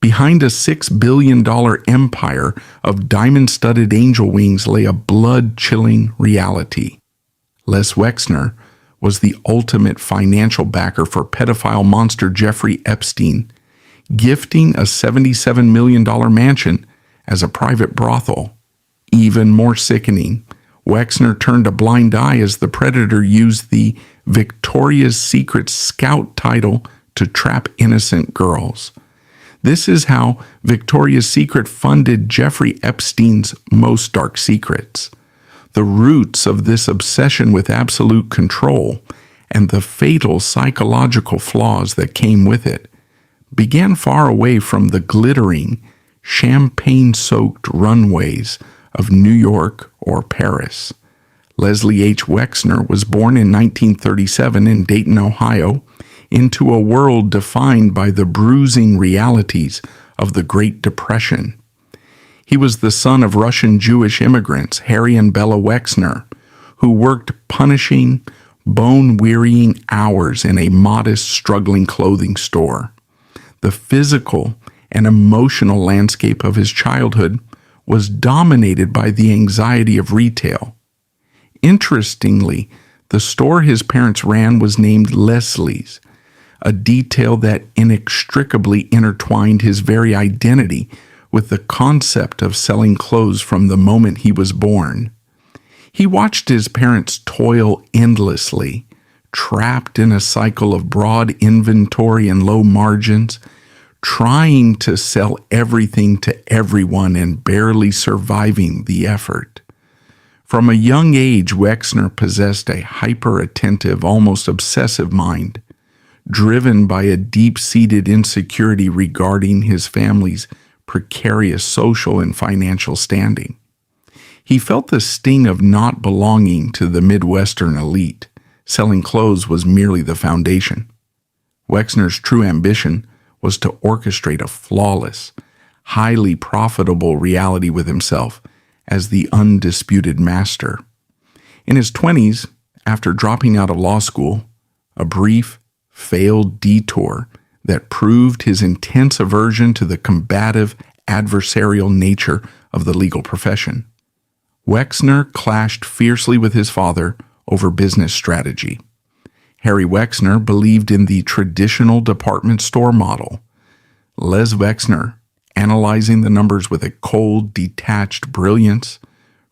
Behind a $6 billion empire of diamond-studded angel wings lay a blood-chilling reality. Les Wexner was the ultimate financial backer for pedophile monster Jeffrey Epstein, gifting a $77 million mansion as a private brothel. Even more sickening, Wexner turned a blind eye as the predator used the Victoria's Secret Scout title to trap innocent girls. This is how Victoria's Secret funded Jeffrey Epstein's most dark secrets. The roots of this obsession with absolute control and the fatal psychological flaws that came with it began far away from the glittering, champagne-soaked runways of New York or Paris. Leslie H. Wexner was born in 1937 in Dayton, Ohio, into a world defined by the bruising realities of the Great Depression. He was the son of Russian Jewish immigrants, Harry and Bella Wexner, who worked punishing, bone-wearying hours in a modest, struggling clothing store. The physical and emotional landscape of his childhood was dominated by the anxiety of retail. Interestingly, the store his parents ran was named Leslie's, a detail that inextricably intertwined his very identity with the concept of selling clothes from the moment he was born. He watched his parents toil endlessly, trapped in a cycle of broad inventory and low margins, trying to sell everything to everyone and barely surviving the effort. From a young age, Wexner possessed a hyper-attentive, almost obsessive mind, driven by a deep-seated insecurity regarding his family's precarious social and financial standing. He felt the sting of not belonging to the Midwestern elite. Selling clothes was merely the foundation. Wexner's true ambition was to orchestrate a flawless, highly profitable reality with himself as the undisputed master. In his 20s, after dropping out of law school, a brief, failed detour that proved his intense aversion to the combative, adversarial nature of the legal profession, Wexner clashed fiercely with his father over business strategy. Harry Wexner believed in the traditional department store model. Les Wexner, analyzing the numbers with a cold, detached brilliance,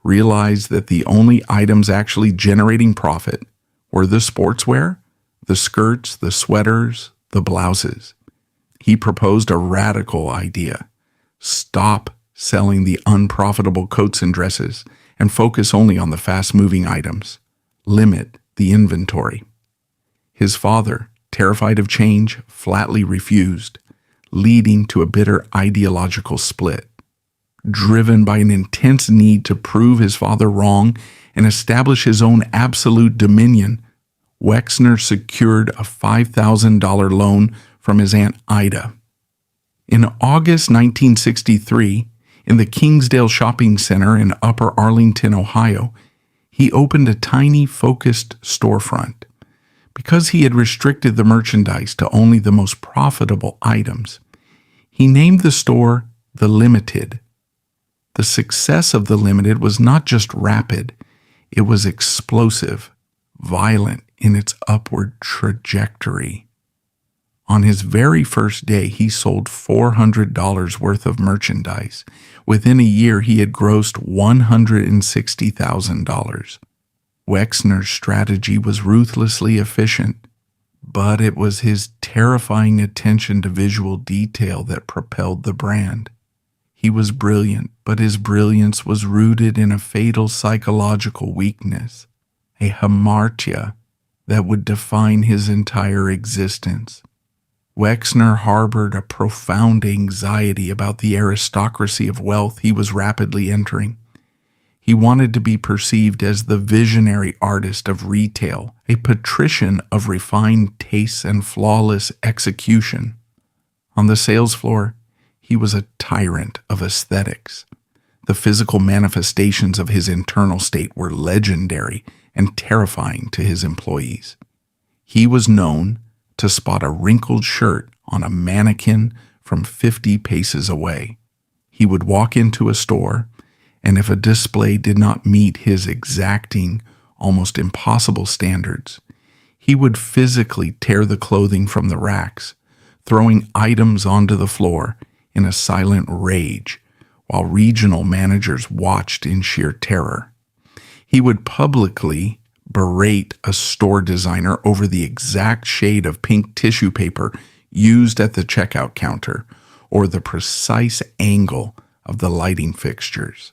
realized that the only items actually generating profit were the sportswear, the skirts, the sweaters, the blouses. He proposed a radical idea: stop selling the unprofitable coats and dresses and focus only on the fast-moving items. Limit the inventory. His father, terrified of change, flatly refused, leading to a bitter ideological split. Driven by an intense need to prove his father wrong and establish his own absolute dominion, Wexner secured a $5,000 loan from his Aunt Ida. In August 1963, in the Kingsdale Shopping Center in Upper Arlington, Ohio, he opened a tiny, focused storefront. Because he had restricted the merchandise to only the most profitable items, he named the store The Limited. The success of The Limited was not just rapid, it was explosive, violent in its upward trajectory. On his very first day, he sold $400 worth of merchandise. Within a year, he had grossed $160,000. Wexner's strategy was ruthlessly efficient, but it was his terrifying attention to visual detail that propelled the brand. He was brilliant, but his brilliance was rooted in a fatal psychological weakness, a hamartia that would define his entire existence. Wexner harbored a profound anxiety about the aristocracy of wealth he was rapidly entering. He wanted to be perceived as the visionary artist of retail, a patrician of refined tastes and flawless execution. On the sales floor, he was a tyrant of aesthetics. The physical manifestations of his internal state were legendary and terrifying to his employees. He was known to spot a wrinkled shirt on a mannequin from 50 paces away. He would walk into a store, and if a display did not meet his exacting, almost impossible standards, he would physically tear the clothing from the racks, throwing items onto the floor in a silent rage, while regional managers watched in sheer terror. He would publicly berate a store designer over the exact shade of pink tissue paper used at the checkout counter or the precise angle of the lighting fixtures.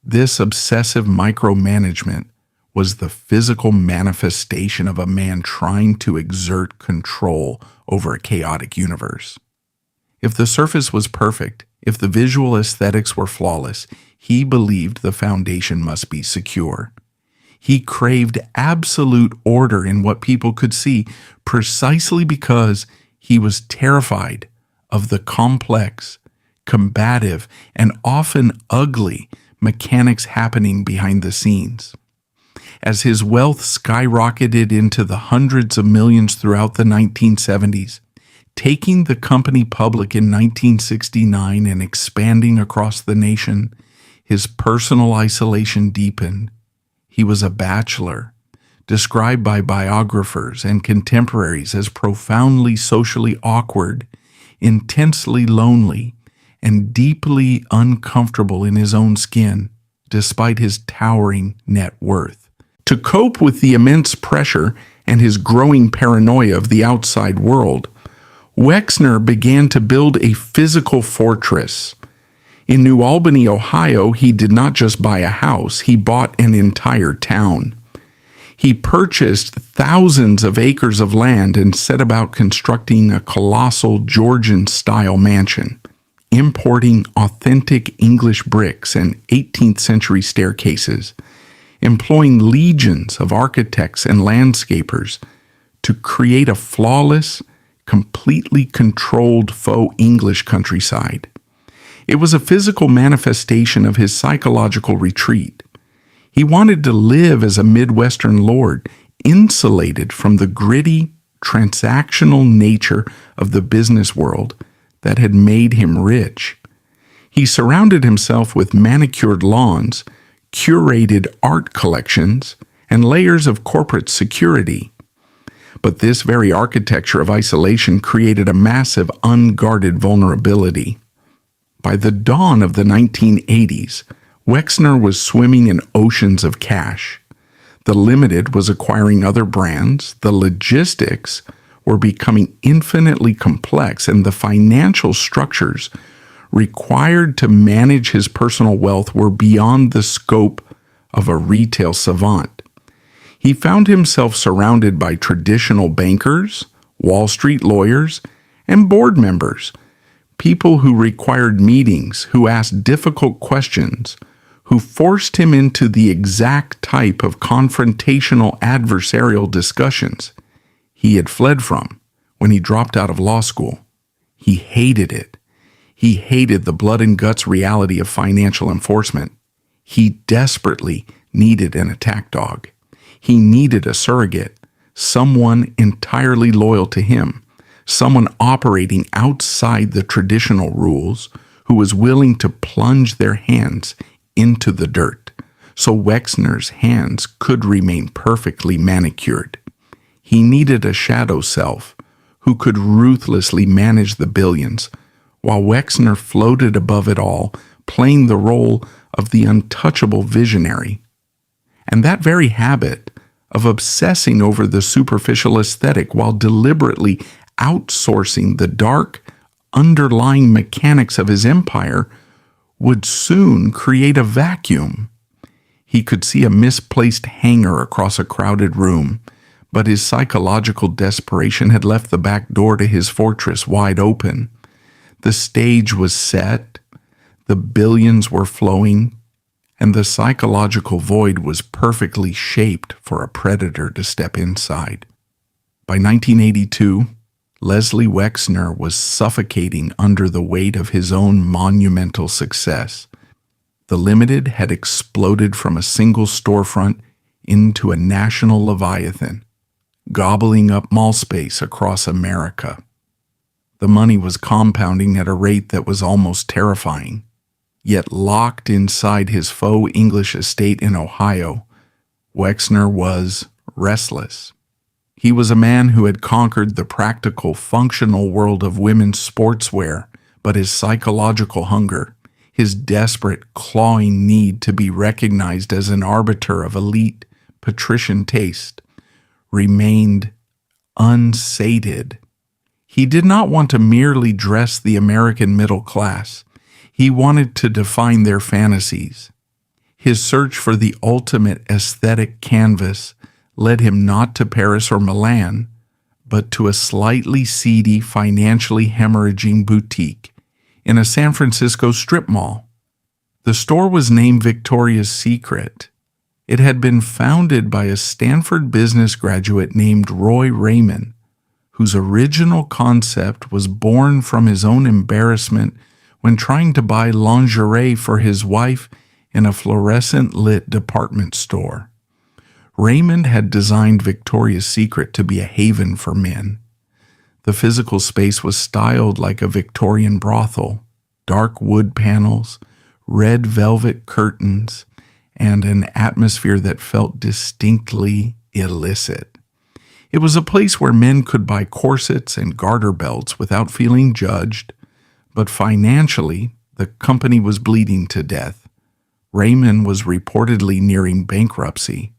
This obsessive micromanagement was the physical manifestation of a man trying to exert control over a chaotic universe. If the surface was perfect, if the visual aesthetics were flawless, he believed the foundation must be secure. He craved absolute order in what people could see, precisely because he was terrified of the complex, combative, and often ugly mechanics happening behind the scenes. As his wealth skyrocketed into the hundreds of millions throughout the 1970s, taking the company public in 1969 and expanding across the nation, his personal isolation deepened. He was a bachelor, described by biographers and contemporaries as profoundly socially awkward, intensely lonely, and deeply uncomfortable in his own skin, despite his towering net worth. To cope with the immense pressure and his growing paranoia of the outside world, Wexner began to build a physical fortress. In New Albany, Ohio, he did not just buy a house, he bought an entire town. He purchased thousands of acres of land and set about constructing a colossal Georgian-style mansion, importing authentic English bricks and 18th century staircases, employing legions of architects and landscapers to create a flawless, completely controlled faux English countryside. It was a physical manifestation of his psychological retreat. He wanted to live as a Midwestern lord, insulated from the gritty, transactional nature of the business world that had made him rich. He surrounded himself with manicured lawns, curated art collections, and layers of corporate security. But this very architecture of isolation created a massive, unguarded vulnerability. By the dawn of the 1980s, Wexner was swimming in oceans of cash. The Limited was acquiring other brands, the logistics were becoming infinitely complex, and the financial structures required to manage his personal wealth were beyond the scope of a retail savant. He found himself surrounded by traditional bankers, Wall Street lawyers, and board members, people who required meetings, who asked difficult questions, who forced him into the exact type of confrontational adversarial discussions he had fled from when he dropped out of law school. He hated it. He hated the blood and guts reality of financial enforcement. He desperately needed an attack dog. He needed a surrogate, someone entirely loyal to him, someone operating outside the traditional rules who was willing to plunge their hands into the dirt so Wexner's hands could remain perfectly manicured. He needed a shadow self who could ruthlessly manage the billions, while Wexner floated above it all, playing the role of the untouchable visionary. And that very habit of obsessing over the superficial aesthetic while deliberately outsourcing the dark, underlying mechanics of his empire would soon create a vacuum. He could see a misplaced hanger across a crowded room, but his psychological desperation had left the back door to his fortress wide open. The stage was set, the billions were flowing, and the psychological void was perfectly shaped for a predator to step inside. By 1982, Leslie Wexner was suffocating under the weight of his own monumental success. The Limited had exploded from a single storefront into a national leviathan, gobbling up mall space across America. The money was compounding at a rate that was almost terrifying. Yet locked inside his faux English estate in Ohio, Wexner was restless. He was a man who had conquered the practical, functional world of women's sportswear, but his psychological hunger, his desperate, clawing need to be recognized as an arbiter of elite, patrician taste, remained unsated. He did not want to merely dress the American middle class. He wanted to define their fantasies. His search for the ultimate aesthetic canvas led him not to Paris or Milan, but to a slightly seedy, financially hemorrhaging boutique in a San Francisco strip mall. The store was named Victoria's Secret. It had been founded by a Stanford business graduate named Roy Raymond, whose original concept was born from his own embarrassment when trying to buy lingerie for his wife in a fluorescent-lit department store. Raymond had designed Victoria's Secret to be a haven for men. The physical space was styled like a Victorian brothel, dark wood panels, red velvet curtains, and an atmosphere that felt distinctly illicit. It was a place where men could buy corsets and garter belts without feeling judged, but financially, the company was bleeding to death. Raymond was reportedly nearing bankruptcy.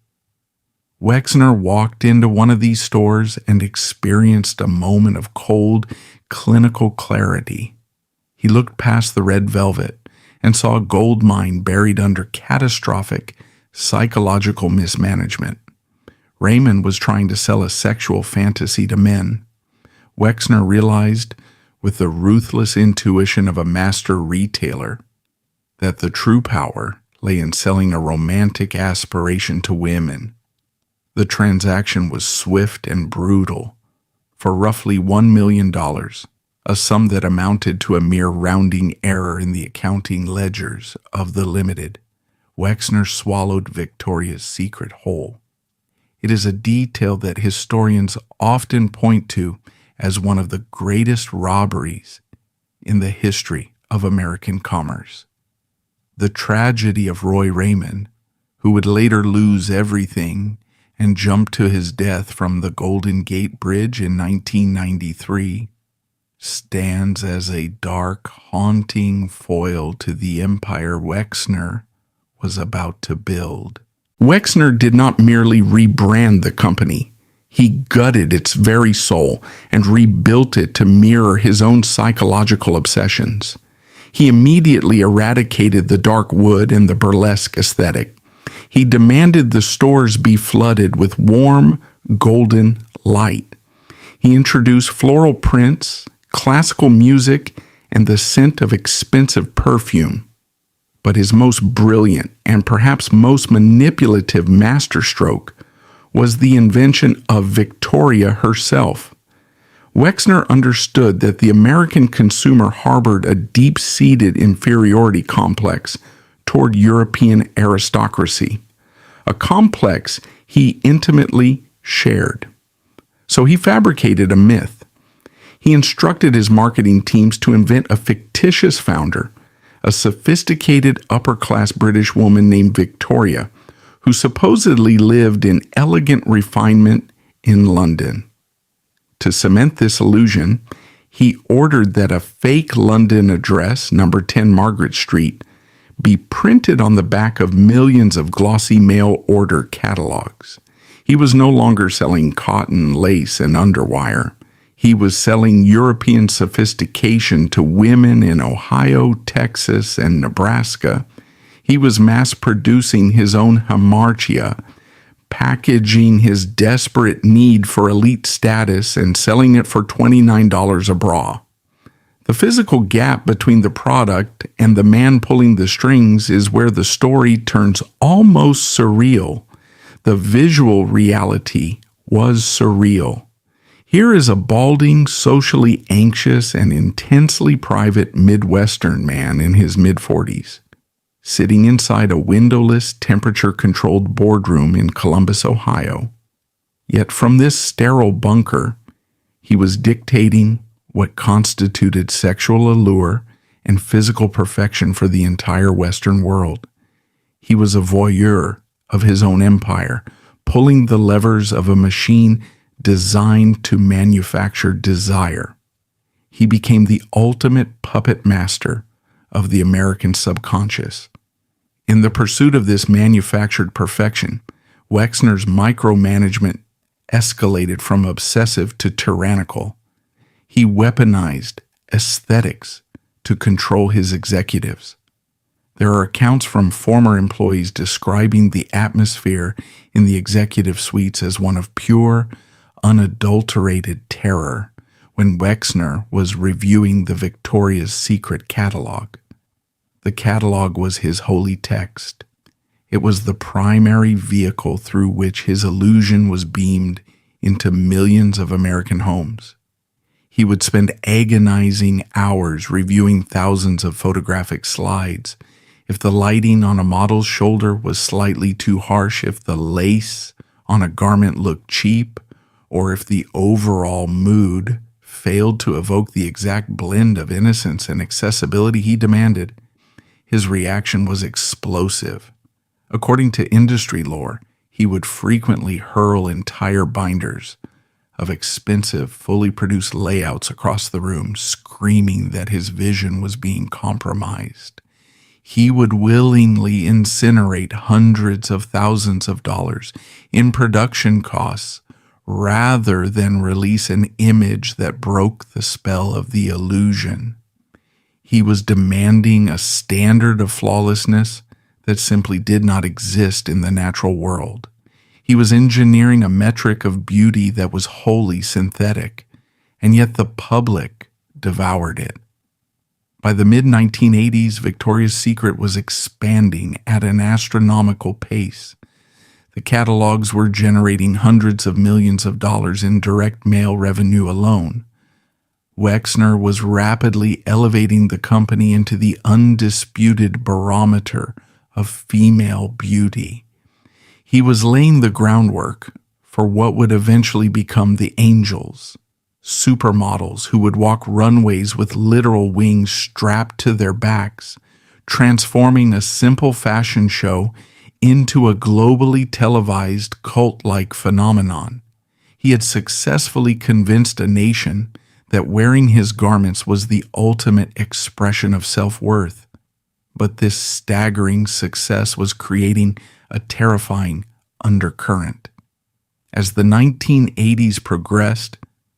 Wexner walked into one of these stores and experienced a moment of cold, clinical clarity. He looked past the red velvet and saw a gold mine buried under catastrophic psychological mismanagement. Raymond was trying to sell a sexual fantasy to men. Wexner realized, with the ruthless intuition of a master retailer, that the true power lay in selling a romantic aspiration to women. The transaction was swift and brutal. For roughly $1 million, a sum that amounted to a mere rounding error in the accounting ledgers of the Limited, Wexner swallowed Victoria's Secret whole. It is a detail that historians often point to as one of the greatest robberies in the history of American commerce. The tragedy of Roy Raymond, who would later lose everything and jump to his death from the Golden Gate Bridge in 1993, stands as a dark, haunting foil to the empire Wexner was about to build. Wexner did not merely rebrand the company. He gutted its very soul and rebuilt it to mirror his own psychological obsessions. He immediately eradicated the dark wood and the burlesque aesthetic. He demanded the stores be flooded with warm, golden light. He introduced floral prints, classical music, and the scent of expensive perfume. But his most brilliant and perhaps most manipulative masterstroke was the invention of Victoria herself. Wexner understood that the American consumer harbored a deep-seated inferiority complex toward European aristocracy, a complex he intimately shared. So he fabricated a myth. He instructed his marketing teams to invent a fictitious founder, a sophisticated upper-class British woman named Victoria, who supposedly lived in elegant refinement in London. To cement this illusion, he ordered that a fake London address, number 10 Margaret Street, be printed on the back of millions of glossy mail-order catalogs. He was no longer selling cotton, lace, and underwire. He was selling European sophistication to women in Ohio, Texas, and Nebraska. He was mass-producing his own hamartia, packaging his desperate need for elite status and selling it for $29 a bra. The physical gap between the product and the man pulling the strings is where the story turns almost surreal. The visual reality was surreal. Here is a balding, socially anxious, and intensely private Midwestern man in his mid-40s, sitting inside a windowless, temperature-controlled boardroom in Columbus, Ohio. Yet from this sterile bunker, he was dictating what constituted sexual allure and physical perfection for the entire Western world. He was a voyeur of his own empire, pulling the levers of a machine designed to manufacture desire. He became the ultimate puppet master of the American subconscious. In the pursuit of this manufactured perfection, Wexner's micromanagement escalated from obsessive to tyrannical. He weaponized aesthetics to control his executives. There are accounts from former employees describing the atmosphere in the executive suites as one of pure, unadulterated terror when Wexner was reviewing the Victoria's Secret catalog. The catalog was his holy text. It was the primary vehicle through which his illusion was beamed into millions of American homes. He would spend agonizing hours reviewing thousands of photographic slides. If the lighting on a model's shoulder was slightly too harsh, if the lace on a garment looked cheap, or if the overall mood failed to evoke the exact blend of innocence and accessibility he demanded, his reaction was explosive. According to industry lore, he would frequently hurl entire binders of expensive, fully produced layouts across the room, screaming that his vision was being compromised. He would willingly incinerate hundreds of thousands of dollars in production costs rather than release an image that broke the spell of the illusion. He was demanding a standard of flawlessness that simply did not exist in the natural world. He was engineering a metric of beauty that was wholly synthetic, and yet the public devoured it. By the mid-1980s, Victoria's Secret was expanding at an astronomical pace. The catalogs were generating hundreds of millions of dollars in direct mail revenue alone. Wexner was rapidly elevating the company into the undisputed barometer of female beauty. He was laying the groundwork for what would eventually become the angels, supermodels who would walk runways with literal wings strapped to their backs, transforming a simple fashion show into a globally televised cult-like phenomenon. He had successfully convinced a nation that wearing his garments was the ultimate expression of self-worth. But this staggering success was creating a terrifying undercurrent. As the 1980s progressed,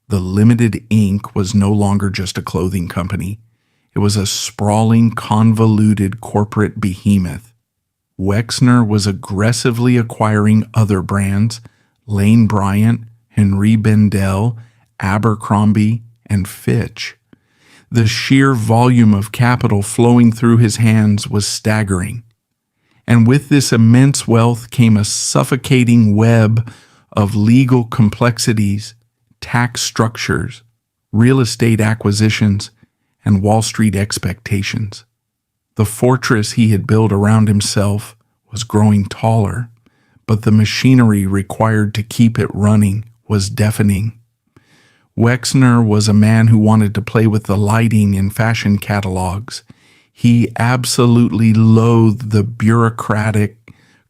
the Limited Inc. was no longer just a clothing company. It was a sprawling, convoluted corporate behemoth. Wexner was aggressively acquiring other brands: Lane Bryant, Henri Bendel, Abercrombie, and Fitch. The sheer volume of capital flowing through his hands was staggering. And with this immense wealth came a suffocating web of legal complexities, tax structures, real estate acquisitions, and Wall Street expectations. The fortress he had built around himself was growing taller, but the machinery required to keep it running was deafening. Wexner was a man who wanted to play with the lighting in fashion catalogs. He absolutely loathed the bureaucratic,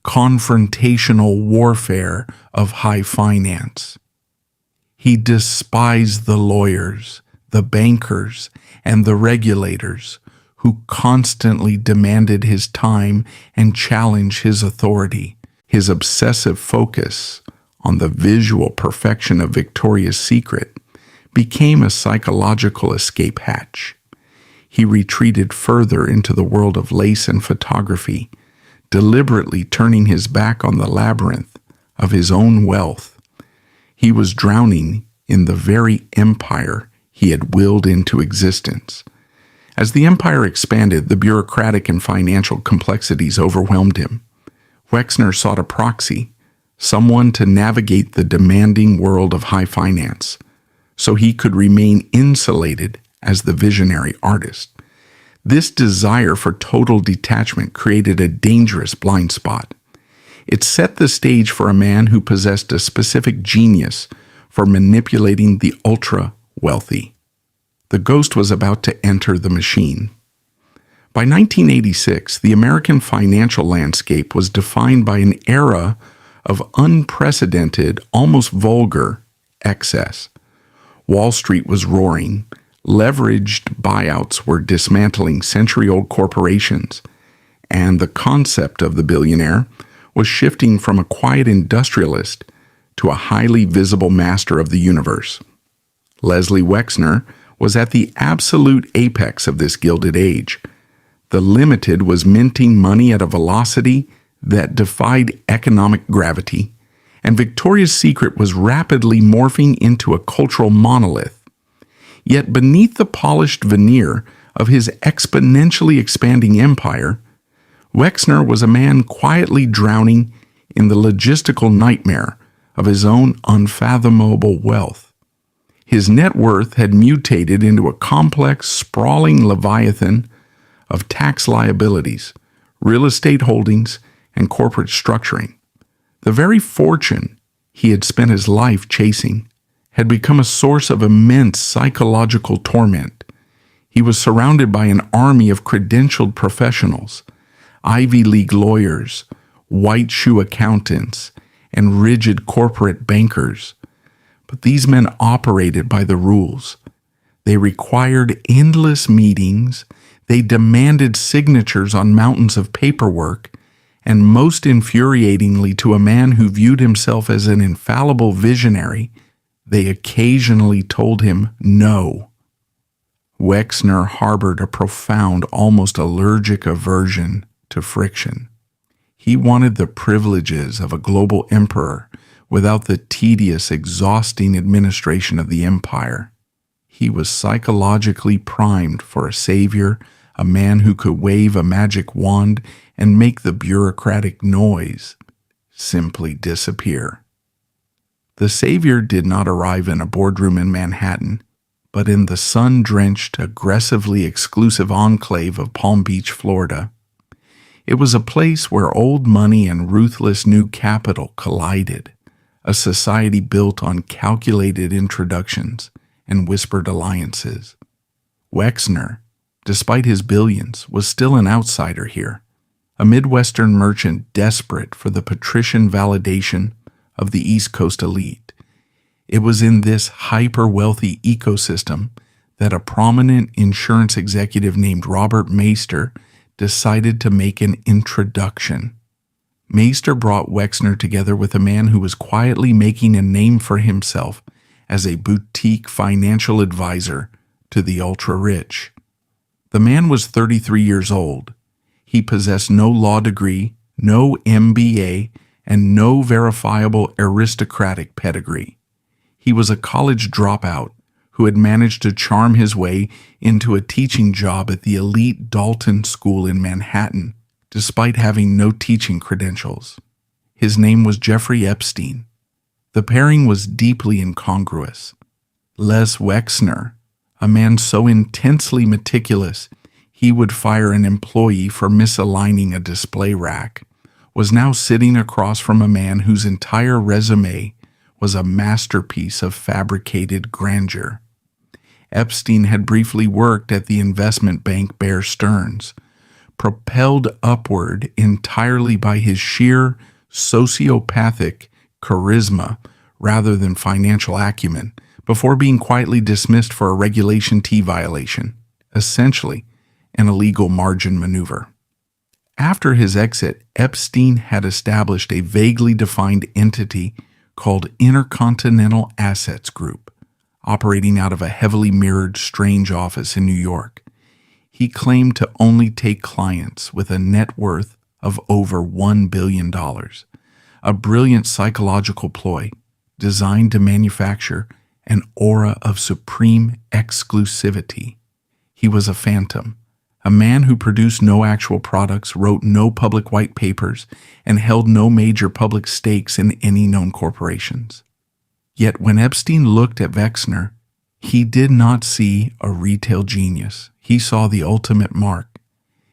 confrontational warfare of high finance. He despised the lawyers, the bankers, and the regulators who constantly demanded his time and challenged his authority. His obsessive focus on the visual perfection of Victoria's Secret became a psychological escape hatch. He retreated further into the world of lace and photography, deliberately turning his back on the labyrinth of his own wealth. He was drowning in the very empire he had willed into existence. As the empire expanded, the bureaucratic and financial complexities overwhelmed him. Wexner sought a proxy, someone to navigate the demanding world of high finance, so he could remain insulated as the visionary artist. This desire for total detachment created a dangerous blind spot. It set the stage for a man who possessed a specific genius for manipulating the ultra-wealthy. The ghost was about to enter the machine. By 1986, the American financial landscape was defined by an era of unprecedented, almost vulgar, excess. Wall Street was roaring. Leveraged buyouts were dismantling century-old corporations, and the concept of the billionaire was shifting from a quiet industrialist to a highly visible master of the universe. Les Wexner was at the absolute apex of this gilded age. The Limited was minting money at a velocity that defied economic gravity, and Victoria's Secret was rapidly morphing into a cultural monolith. Yet beneath the polished veneer of his exponentially expanding empire, Wexner was a man quietly drowning in the logistical nightmare of his own unfathomable wealth. His net worth had mutated into a complex, sprawling leviathan of tax liabilities, real estate holdings, and corporate structuring. The very fortune he had spent his life chasing had become a source of immense psychological torment. He was surrounded by an army of credentialed professionals, Ivy League lawyers, white shoe accountants, and rigid corporate bankers. But these men operated by the rules. They required endless meetings, they demanded signatures on mountains of paperwork, and most infuriatingly to a man who viewed himself as an infallible visionary, they occasionally told him no. Wexner harbored a profound, almost allergic aversion to friction. He wanted the privileges of a global emperor without the tedious, exhausting administration of the empire. He was psychologically primed for a savior, a man who could wave a magic wand and make the bureaucratic noise simply disappear. The savior did not arrive in a boardroom in Manhattan, but in the sun-drenched, aggressively exclusive enclave of Palm Beach, Florida. It was a place where old money and ruthless new capital collided, a society built on calculated introductions and whispered alliances. Wexner, despite his billions, was still an outsider here, a Midwestern merchant desperate for the patrician validation of the East Coast elite. It was in this hyper-wealthy ecosystem that a prominent insurance executive named Robert Maister decided to make an introduction. Maister brought Wexner together with a man who was quietly making a name for himself as a boutique financial advisor to the ultra-rich. The man was 33 years old. He possessed no law degree, no MBA, and no verifiable aristocratic pedigree. He was a college dropout who had managed to charm his way into a teaching job at the elite Dalton School in Manhattan, despite having no teaching credentials. His name was Jeffrey Epstein. The pairing was deeply incongruous. Les Wexner, a man so intensely meticulous he would fire an employee for misaligning a display rack, was now sitting across from a man whose entire resume was a masterpiece of fabricated grandeur. Epstein had briefly worked at the investment bank Bear Stearns, propelled upward entirely by his sheer sociopathic charisma rather than financial acumen, before being quietly dismissed for a Regulation T violation, essentially an illegal margin maneuver. After his exit, Epstein had established a vaguely defined entity called Intercontinental Assets Group, operating out of a heavily mirrored strange office in New York. He claimed to only take clients with a net worth of over $1 billion, a brilliant psychological ploy designed to manufacture an aura of supreme exclusivity. He was a phantom, a man who produced no actual products, wrote no public white papers, and held no major public stakes in any known corporations. Yet when Epstein looked at Wexner, he did not see a retail genius. He saw the ultimate mark.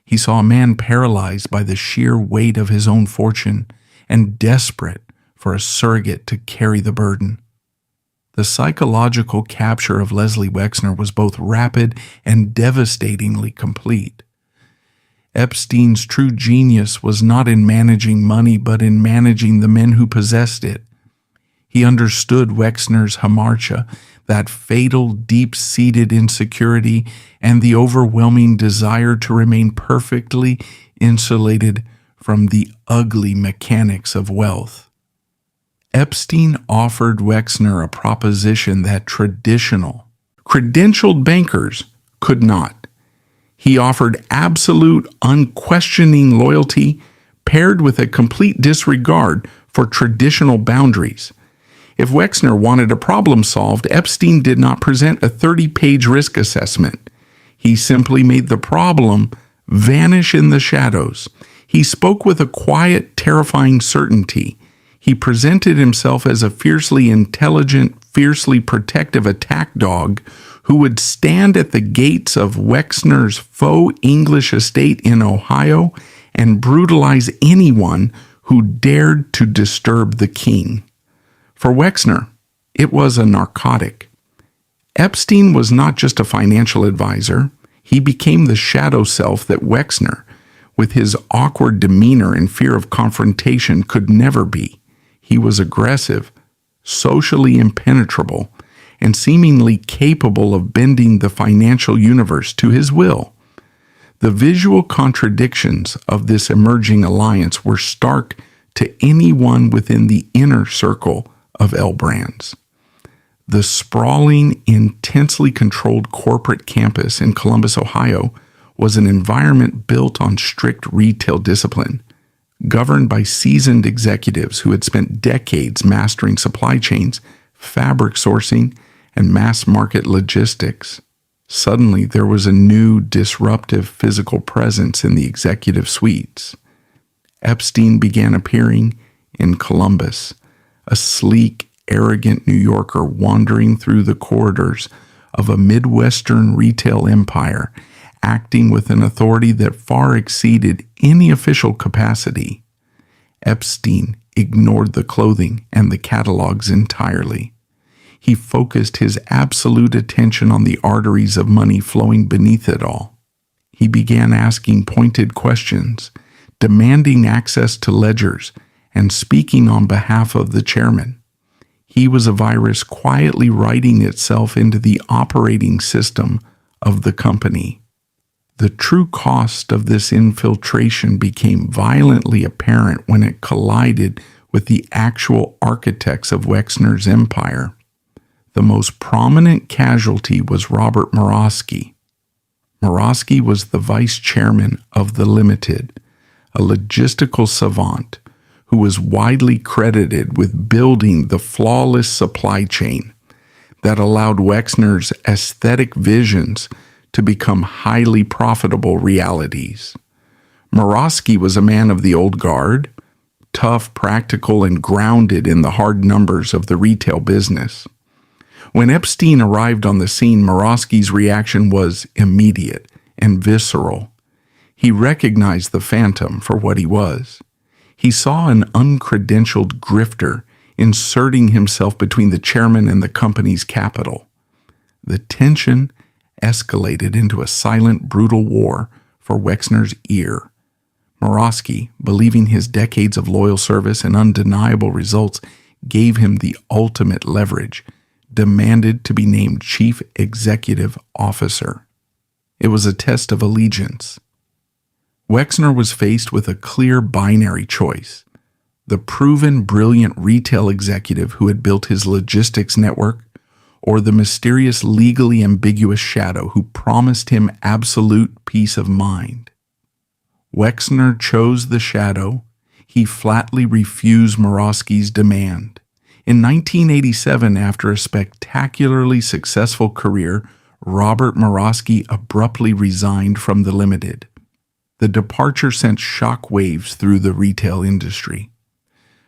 He saw a man paralyzed by the sheer weight of his own fortune and desperate for a surrogate to carry the burden. The psychological capture of Leslie Wexner was both rapid and devastatingly complete. Epstein's true genius was not in managing money, but in managing the men who possessed it. He understood Wexner's hamartia, that fatal, deep-seated insecurity, and the overwhelming desire to remain perfectly insulated from the ugly mechanics of wealth. Epstein offered Wexner a proposition that traditional, credentialed bankers could not. He offered absolute, unquestioning loyalty paired with a complete disregard for traditional boundaries. If Wexner wanted a problem solved, Epstein did not present a 30-page risk assessment. He simply made the problem vanish in the shadows. He spoke with a quiet, terrifying certainty. He presented himself as a fiercely intelligent, fiercely protective attack dog who would stand at the gates of Wexner's faux English estate in Ohio and brutalize anyone who dared to disturb the king. For Wexner, it was a narcotic. Epstein was not just a financial advisor. He became the shadow self that Wexner, with his awkward demeanor and fear of confrontation, could never be. He was aggressive, socially impenetrable, and seemingly capable of bending the financial universe to his will. The visual contradictions of this emerging alliance were stark to anyone within the inner circle of L. Brands. The sprawling, intensely controlled corporate campus in Columbus, Ohio, was an environment built on strict retail discipline, governed by seasoned executives who had spent decades mastering supply chains, fabric sourcing, and mass-market logistics. Suddenly, there was a new, disruptive physical presence in the executive suites. Epstein began appearing in Columbus, a sleek, arrogant New Yorker wandering through the corridors of a Midwestern retail empire, acting with an authority that far exceeded any official capacity. Epstein ignored the clothing and the catalogs entirely. He focused his absolute attention on the arteries of money flowing beneath it all. He began asking pointed questions, demanding access to ledgers, and speaking on behalf of the chairman. He was a virus quietly writing itself into the operating system of the company. The true cost of this infiltration became violently apparent when it collided with the actual architects of Wexner's empire. The most prominent casualty was Robert Murawski. Murawski was the vice chairman of the Limited, a logistical savant who was widely credited with building the flawless supply chain that allowed Wexner's aesthetic visions to become highly profitable realities. Murawski was a man of the old guard, tough, practical, and grounded in the hard numbers of the retail business. When Epstein arrived on the scene, Murawski's reaction was immediate and visceral. He recognized the phantom for what he was. He saw an uncredentialed grifter inserting himself between the chairman and the company's capital. The tension escalated into a silent, brutal war for Wexner's ear. Murawski, believing his decades of loyal service and undeniable results gave him the ultimate leverage, demanded to be named Chief Executive Officer. It was a test of allegiance. Wexner was faced with a clear binary choice: the proven brilliant retail executive who had built his logistics network, or the mysterious, legally ambiguous shadow who promised him absolute peace of mind. Wexner chose the shadow. He flatly refused Murawski's demand. In 1987, after a spectacularly successful career, Robert Murawski abruptly resigned from the Limited. The departure sent shockwaves through the retail industry.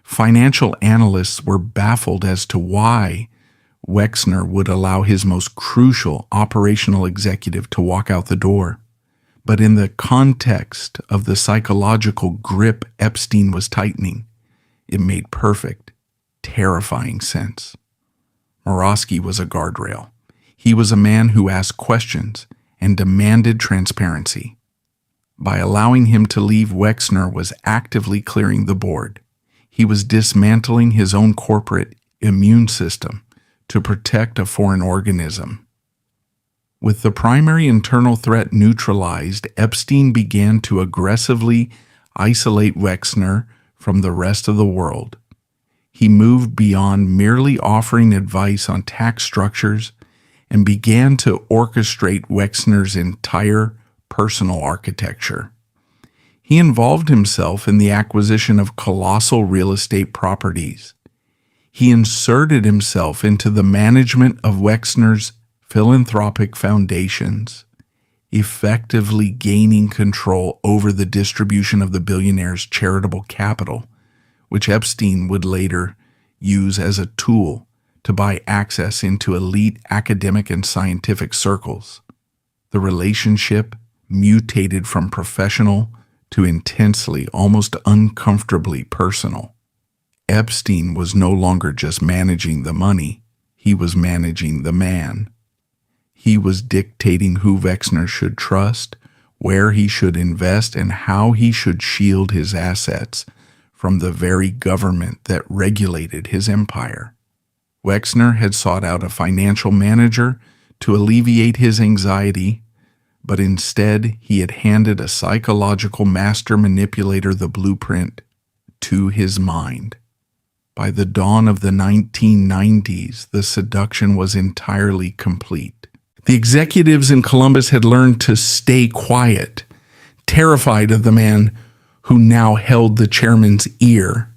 Financial analysts were baffled as to why Wexner would allow his most crucial operational executive to walk out the door. But in the context of the psychological grip Epstein was tightening, it made perfect, terrifying sense. Murawski was a guardrail. He was a man who asked questions and demanded transparency. By allowing him to leave, Wexner was actively clearing the board. He was dismantling his own corporate immune system to protect a foreign organism. With the primary internal threat neutralized, Epstein began to aggressively isolate Wexner from the rest of the world. He moved beyond merely offering advice on tax structures and began to orchestrate Wexner's entire personal architecture. He involved himself in the acquisition of colossal real estate properties. He inserted himself into the management of Wexner's philanthropic foundations, effectively gaining control over the distribution of the billionaire's charitable capital, which Epstein would later use as a tool to buy access into elite academic and scientific circles. The relationship mutated from professional to intensely, almost uncomfortably personal. Epstein was no longer just managing the money, he was managing the man. He was dictating who Wexner should trust, where he should invest, and how he should shield his assets from the very government that regulated his empire. Wexner had sought out a financial manager to alleviate his anxiety, but instead he had handed a psychological master manipulator the blueprint to his mind. By the dawn of the 1990s, the seduction was entirely complete. The executives in Columbus had learned to stay quiet, terrified of the man who now held the chairman's ear.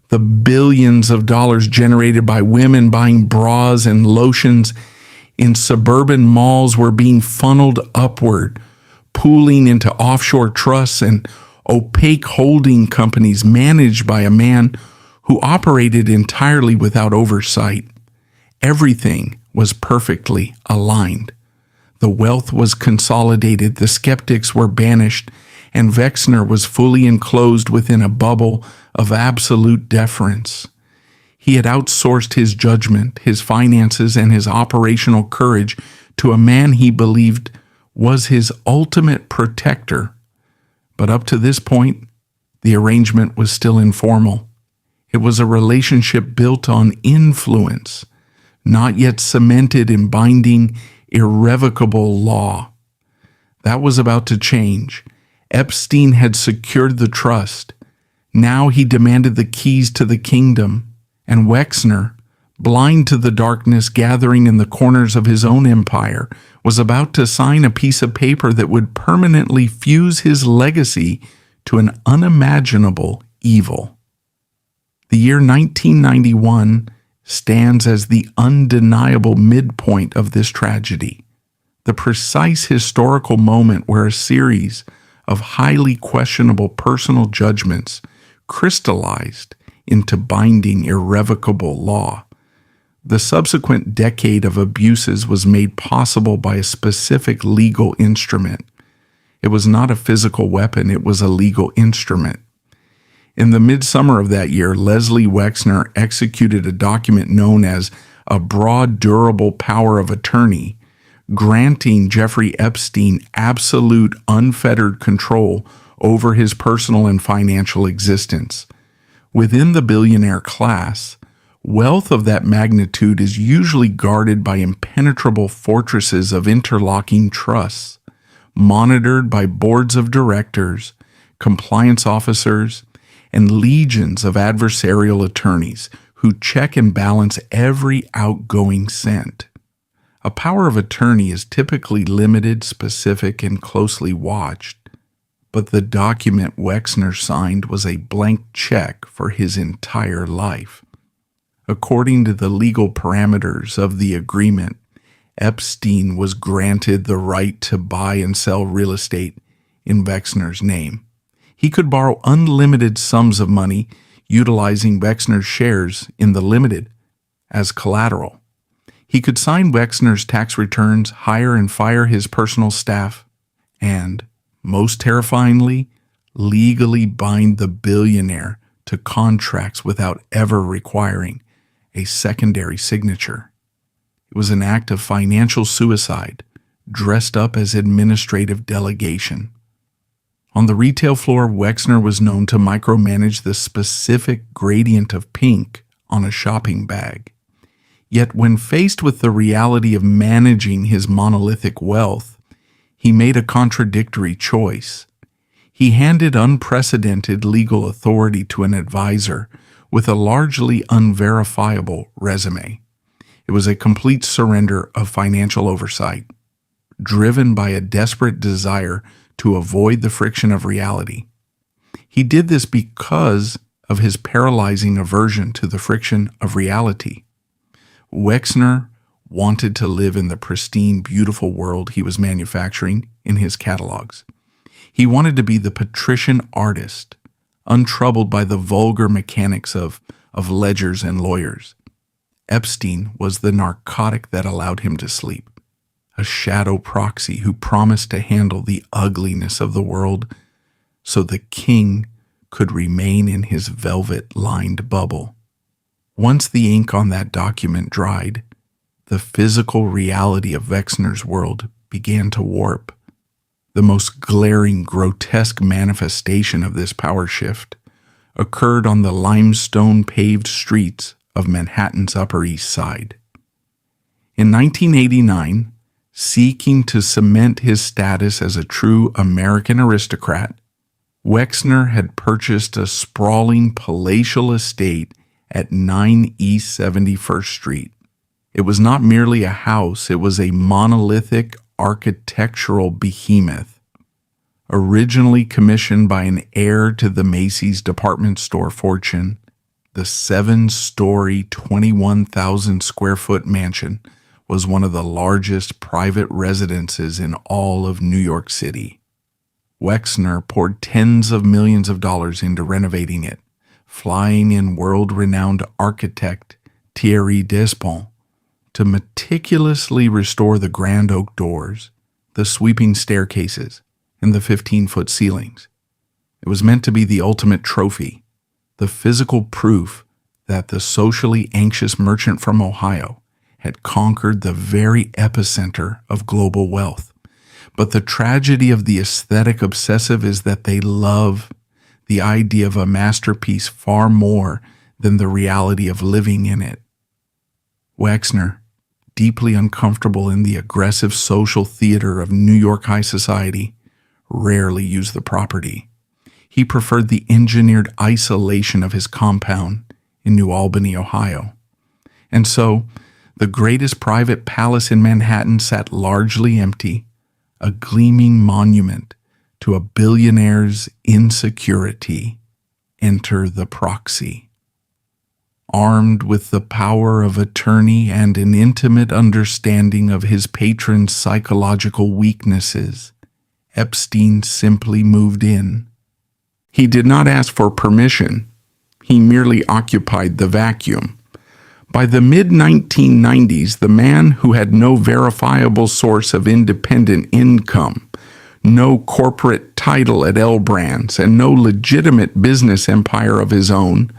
The billions of dollars generated by women buying bras and lotions in suburban malls were being funneled upward, pooling into offshore trusts and opaque holding companies managed by a man who operated entirely without oversight. Everything was perfectly aligned. The wealth was consolidated, the skeptics were banished, and Wexner was fully enclosed within a bubble of absolute deference. He had outsourced his judgment, his finances, and his operational courage to a man he believed was his ultimate protector. But up to this point, the arrangement was still informal. It was a relationship built on influence, not yet cemented in binding, irrevocable law. That was about to change. Epstein had secured the trust. Now he demanded the keys to the kingdom, and Wexner, blind to the darkness gathering in the corners of his own empire, was about to sign a piece of paper that would permanently fuse his legacy to an unimaginable evil. The year 1991 stands as the undeniable midpoint of this tragedy, the precise historical moment where a series of highly questionable personal judgments crystallized into binding, irrevocable law. The subsequent decade of abuses was made possible by a specific legal instrument. It was not a physical weapon, it was a legal instrument. In the midsummer of that year, Leslie Wexner executed a document known as a broad, durable power of attorney, granting Jeffrey Epstein absolute, unfettered control over his personal and financial existence. Within the billionaire class, wealth of that magnitude is usually guarded by impenetrable fortresses of interlocking trusts, monitored by boards of directors, compliance officers, and legions of adversarial attorneys who check and balance every outgoing cent. A power of attorney is typically limited, specific, and closely watched, but the document Wexner signed was a blank check for his entire life. According to the legal parameters of the agreement, Epstein was granted the right to buy and sell real estate in Wexner's name. He could borrow unlimited sums of money, utilizing Wexner's shares in the limited as collateral. He could sign Wexner's tax returns, hire and fire his personal staff, and, most terrifyingly, legally bind the billionaire to contracts without ever requiring a secondary signature. It was an act of financial suicide, dressed up as administrative delegation. On the retail floor, Wexner was known to micromanage the specific gradient of pink on a shopping bag. Yet when faced with the reality of managing his monolithic wealth, he made a contradictory choice. He handed unprecedented legal authority to an advisor with a largely unverifiable resume. It was a complete surrender of financial oversight, driven by a desperate desire to avoid the friction of reality. He did this because of his paralyzing aversion to the friction of reality. Wexner wanted to live in the pristine, beautiful world he was manufacturing in his catalogs. He wanted to be the patrician artist, untroubled by the vulgar mechanics of ledgers and lawyers. Epstein was the narcotic that allowed him to sleep, a shadow proxy who promised to handle the ugliness of the world so the king could remain in his velvet-lined bubble. Once the ink on that document dried, the physical reality of Wexner's world began to warp. The most glaring, grotesque manifestation of this power shift occurred on the limestone-paved streets of Manhattan's Upper East Side. In 1989, seeking to cement his status as a true American aristocrat, Wexner had purchased a sprawling palatial estate at 9 East 71st Street. It was not merely a house, it was a monolithic architectural behemoth. Originally commissioned by an heir to the Macy's department store fortune, the 7-story, 21,000-square-foot mansion was one of the largest private residences in all of New York City. Wexner poured tens of millions of dollars into renovating it, flying in world-renowned architect Thierry Despont to meticulously restore the grand oak doors, the sweeping staircases, and the 15-foot ceilings. It was meant to be the ultimate trophy, the physical proof that the socially anxious merchant from Ohio had conquered the very epicenter of global wealth. But the tragedy of the aesthetic obsessive is that they love the idea of a masterpiece far more than the reality of living in it. Wexner, deeply uncomfortable in the aggressive social theater of New York high society, rarely used the property. He preferred the engineered isolation of his compound in New Albany, Ohio. And so, the greatest private palace in Manhattan sat largely empty, a gleaming monument to a billionaire's insecurity. Enter the proxy. Armed with the power of attorney and an intimate understanding of his patron's psychological weaknesses, Epstein simply moved in. He did not ask for permission. He merely occupied the vacuum. By the mid-1990s, the man who had no verifiable source of independent income, no corporate title at L Brands, and no legitimate business empire of his own,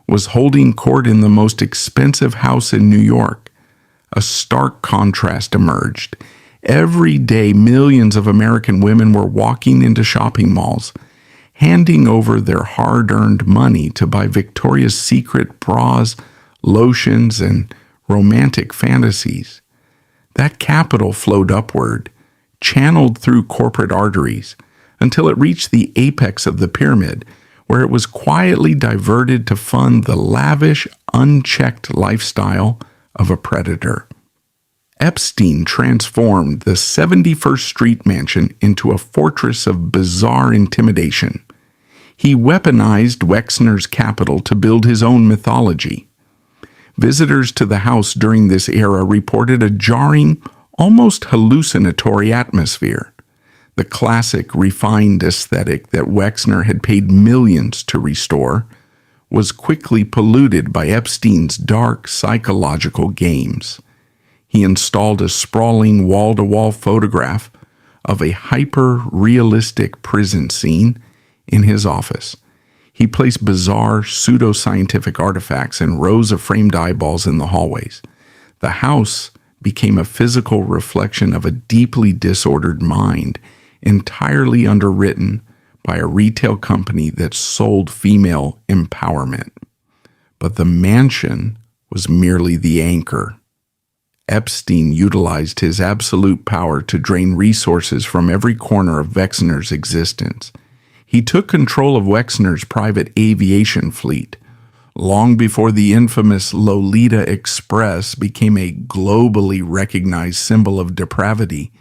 was holding court in the most expensive house in New York. A stark contrast emerged. Every day, millions of American women were walking into shopping malls, handing over their hard-earned money to buy Victoria's Secret bras, lotions, and romantic fantasies. That capital flowed upward, channeled through corporate arteries, until it reached the apex of the pyramid, where it was quietly diverted to fund the lavish, unchecked lifestyle of a predator. Epstein transformed the 71st Street mansion into a fortress of bizarre intimidation. He weaponized Wexner's capital to build his own mythology. Visitors to the house during this era reported a jarring, almost hallucinatory atmosphere. The classic, refined aesthetic that Wexner had paid millions to restore was quickly polluted by Epstein's dark psychological games. He installed a sprawling wall-to-wall photograph of a hyper-realistic prison scene in his office. He placed bizarre pseudoscientific artifacts and rows of framed eyeballs in the hallways. The house became a physical reflection of a deeply disordered mind, entirely underwritten by a retail company that sold female empowerment. But the mansion was merely the anchor. Epstein utilized his absolute power to drain resources from every corner of Wexner's existence. He took control of Wexner's private aviation fleet. Long before the infamous Lolita Express became a globally recognized symbol of depravity,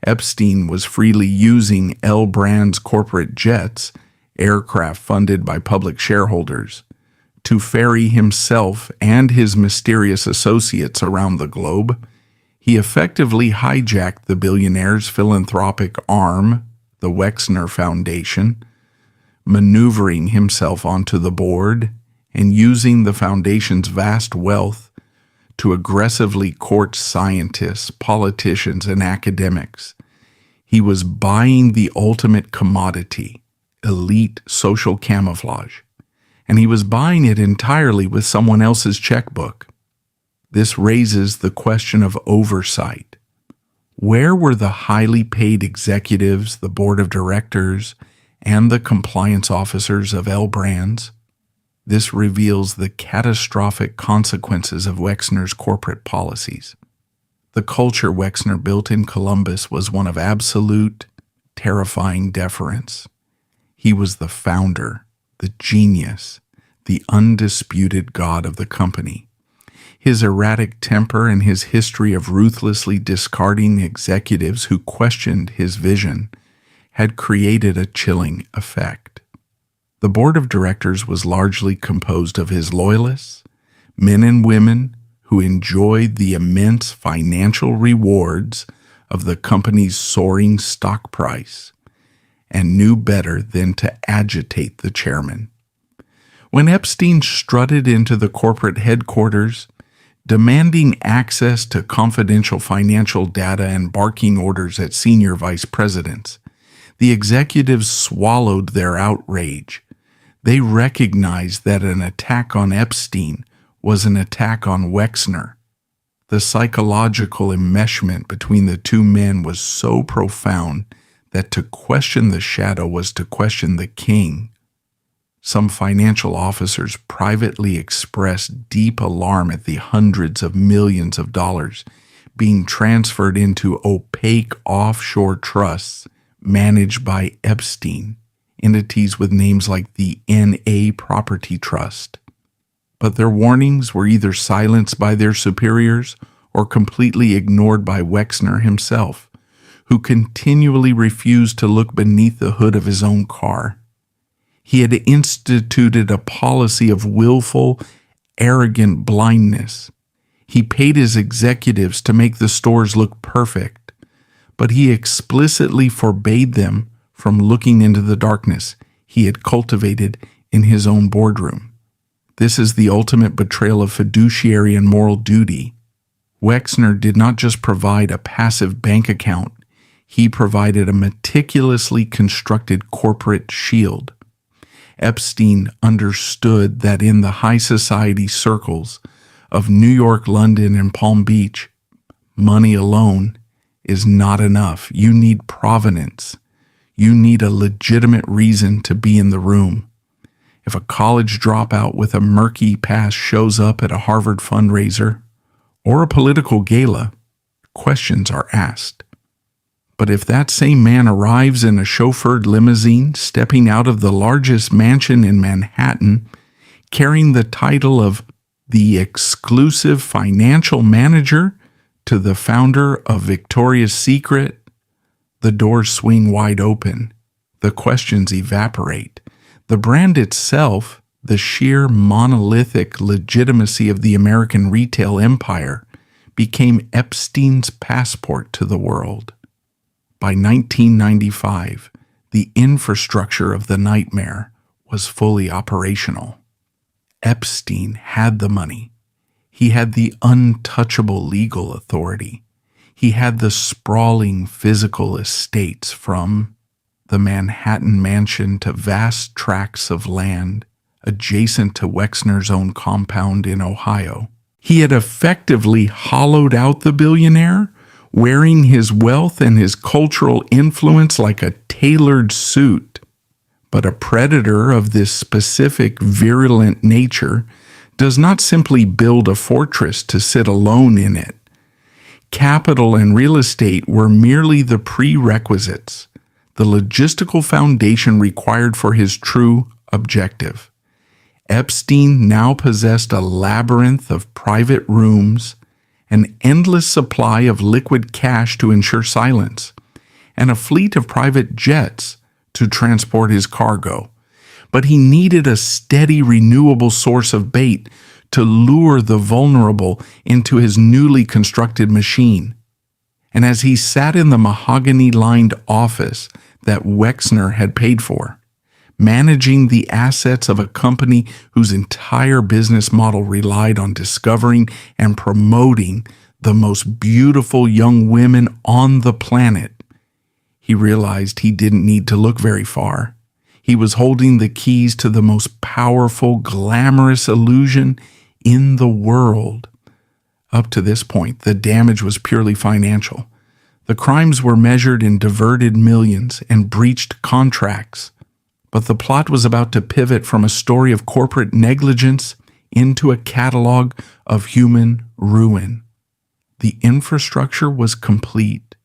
Epstein was freely using L Brand's corporate jets, aircraft funded by public shareholders, to ferry himself and his mysterious associates around the globe. He effectively hijacked the billionaire's philanthropic arm, the Wexner Foundation, maneuvering himself onto the board and using the foundation's vast wealth to aggressively court scientists, politicians, and academics. He was buying the ultimate commodity, elite social camouflage, and he was buying it entirely with someone else's checkbook. This raises the question of oversight. Where were the highly paid executives, the board of directors, and the compliance officers of L Brands? This reveals the catastrophic consequences of Wexner's corporate policies. The culture Wexner built in Columbus was one of absolute, terrifying deference. He was the founder, the genius, the undisputed god of the company. His erratic temper and his history of ruthlessly discarding executives who questioned his vision had created a chilling effect. The board of directors was largely composed of his loyalists, men and women who enjoyed the immense financial rewards of the company's soaring stock price and knew better than to agitate the chairman. When Epstein strutted into the corporate headquarters, demanding access to confidential financial data and barking orders at senior vice presidents, the executives swallowed their outrage. They recognized that an attack on Epstein was an attack on Wexner. The psychological enmeshment between the two men was so profound that to question the shadow was to question the king. Some financial officers privately expressed deep alarm at the hundreds of millions of dollars being transferred into opaque offshore trusts managed by Epstein, entities with names like the N.A. Property Trust. But their warnings were either silenced by their superiors or completely ignored by Wexner himself, who continually refused to look beneath the hood of his own car. He had instituted a policy of willful, arrogant blindness. He paid his executives to make the stores look perfect, but he explicitly forbade them from looking into the darkness he had cultivated in his own boardroom. This is the ultimate betrayal of fiduciary and moral duty. Wexner did not just provide a passive bank account, he provided a meticulously constructed corporate shield. Epstein understood that in the high society circles of New York, London, and Palm Beach, money alone is not enough. You need provenance. You need a legitimate reason to be in the room. If a college dropout with a murky past shows up at a Harvard fundraiser or a political gala, questions are asked. But if that same man arrives in a chauffeured limousine, stepping out of the largest mansion in Manhattan, carrying the title of the exclusive financial manager to the founder of Victoria's Secret, the doors swing wide open. The questions evaporate. The brand itself, the sheer monolithic legitimacy of the American retail empire, became Epstein's passport to the world. By 1995, the infrastructure of the nightmare was fully operational. Epstein had the money. He had the untouchable legal authority. He had the sprawling physical estates from the Manhattan mansion to vast tracts of land adjacent to Wexner's own compound in Ohio. He had effectively hollowed out the billionaire, wearing his wealth and his cultural influence like a tailored suit. But a predator of this specific virulent nature does not simply build a fortress to sit alone in it. Capital and real estate were merely the prerequisites, the logistical foundation required for his true objective. Epstein now possessed a labyrinth of private rooms, an endless supply of liquid cash to ensure silence, and a fleet of private jets to transport his cargo. But he needed a steady, renewable source of bait to lure the vulnerable into his newly constructed machine. And as he sat in the mahogany-lined office that Wexner had paid for, managing the assets of a company whose entire business model relied on discovering and promoting the most beautiful young women on the planet, he realized he didn't need to look very far. He was holding the keys to the most powerful, glamorous illusion in the world. Up to this point, the damage was purely financial. The crimes were measured in diverted millions and breached contracts. But the plot was about to pivot from a story of corporate negligence into a catalog of human ruin. The infrastructure was complete.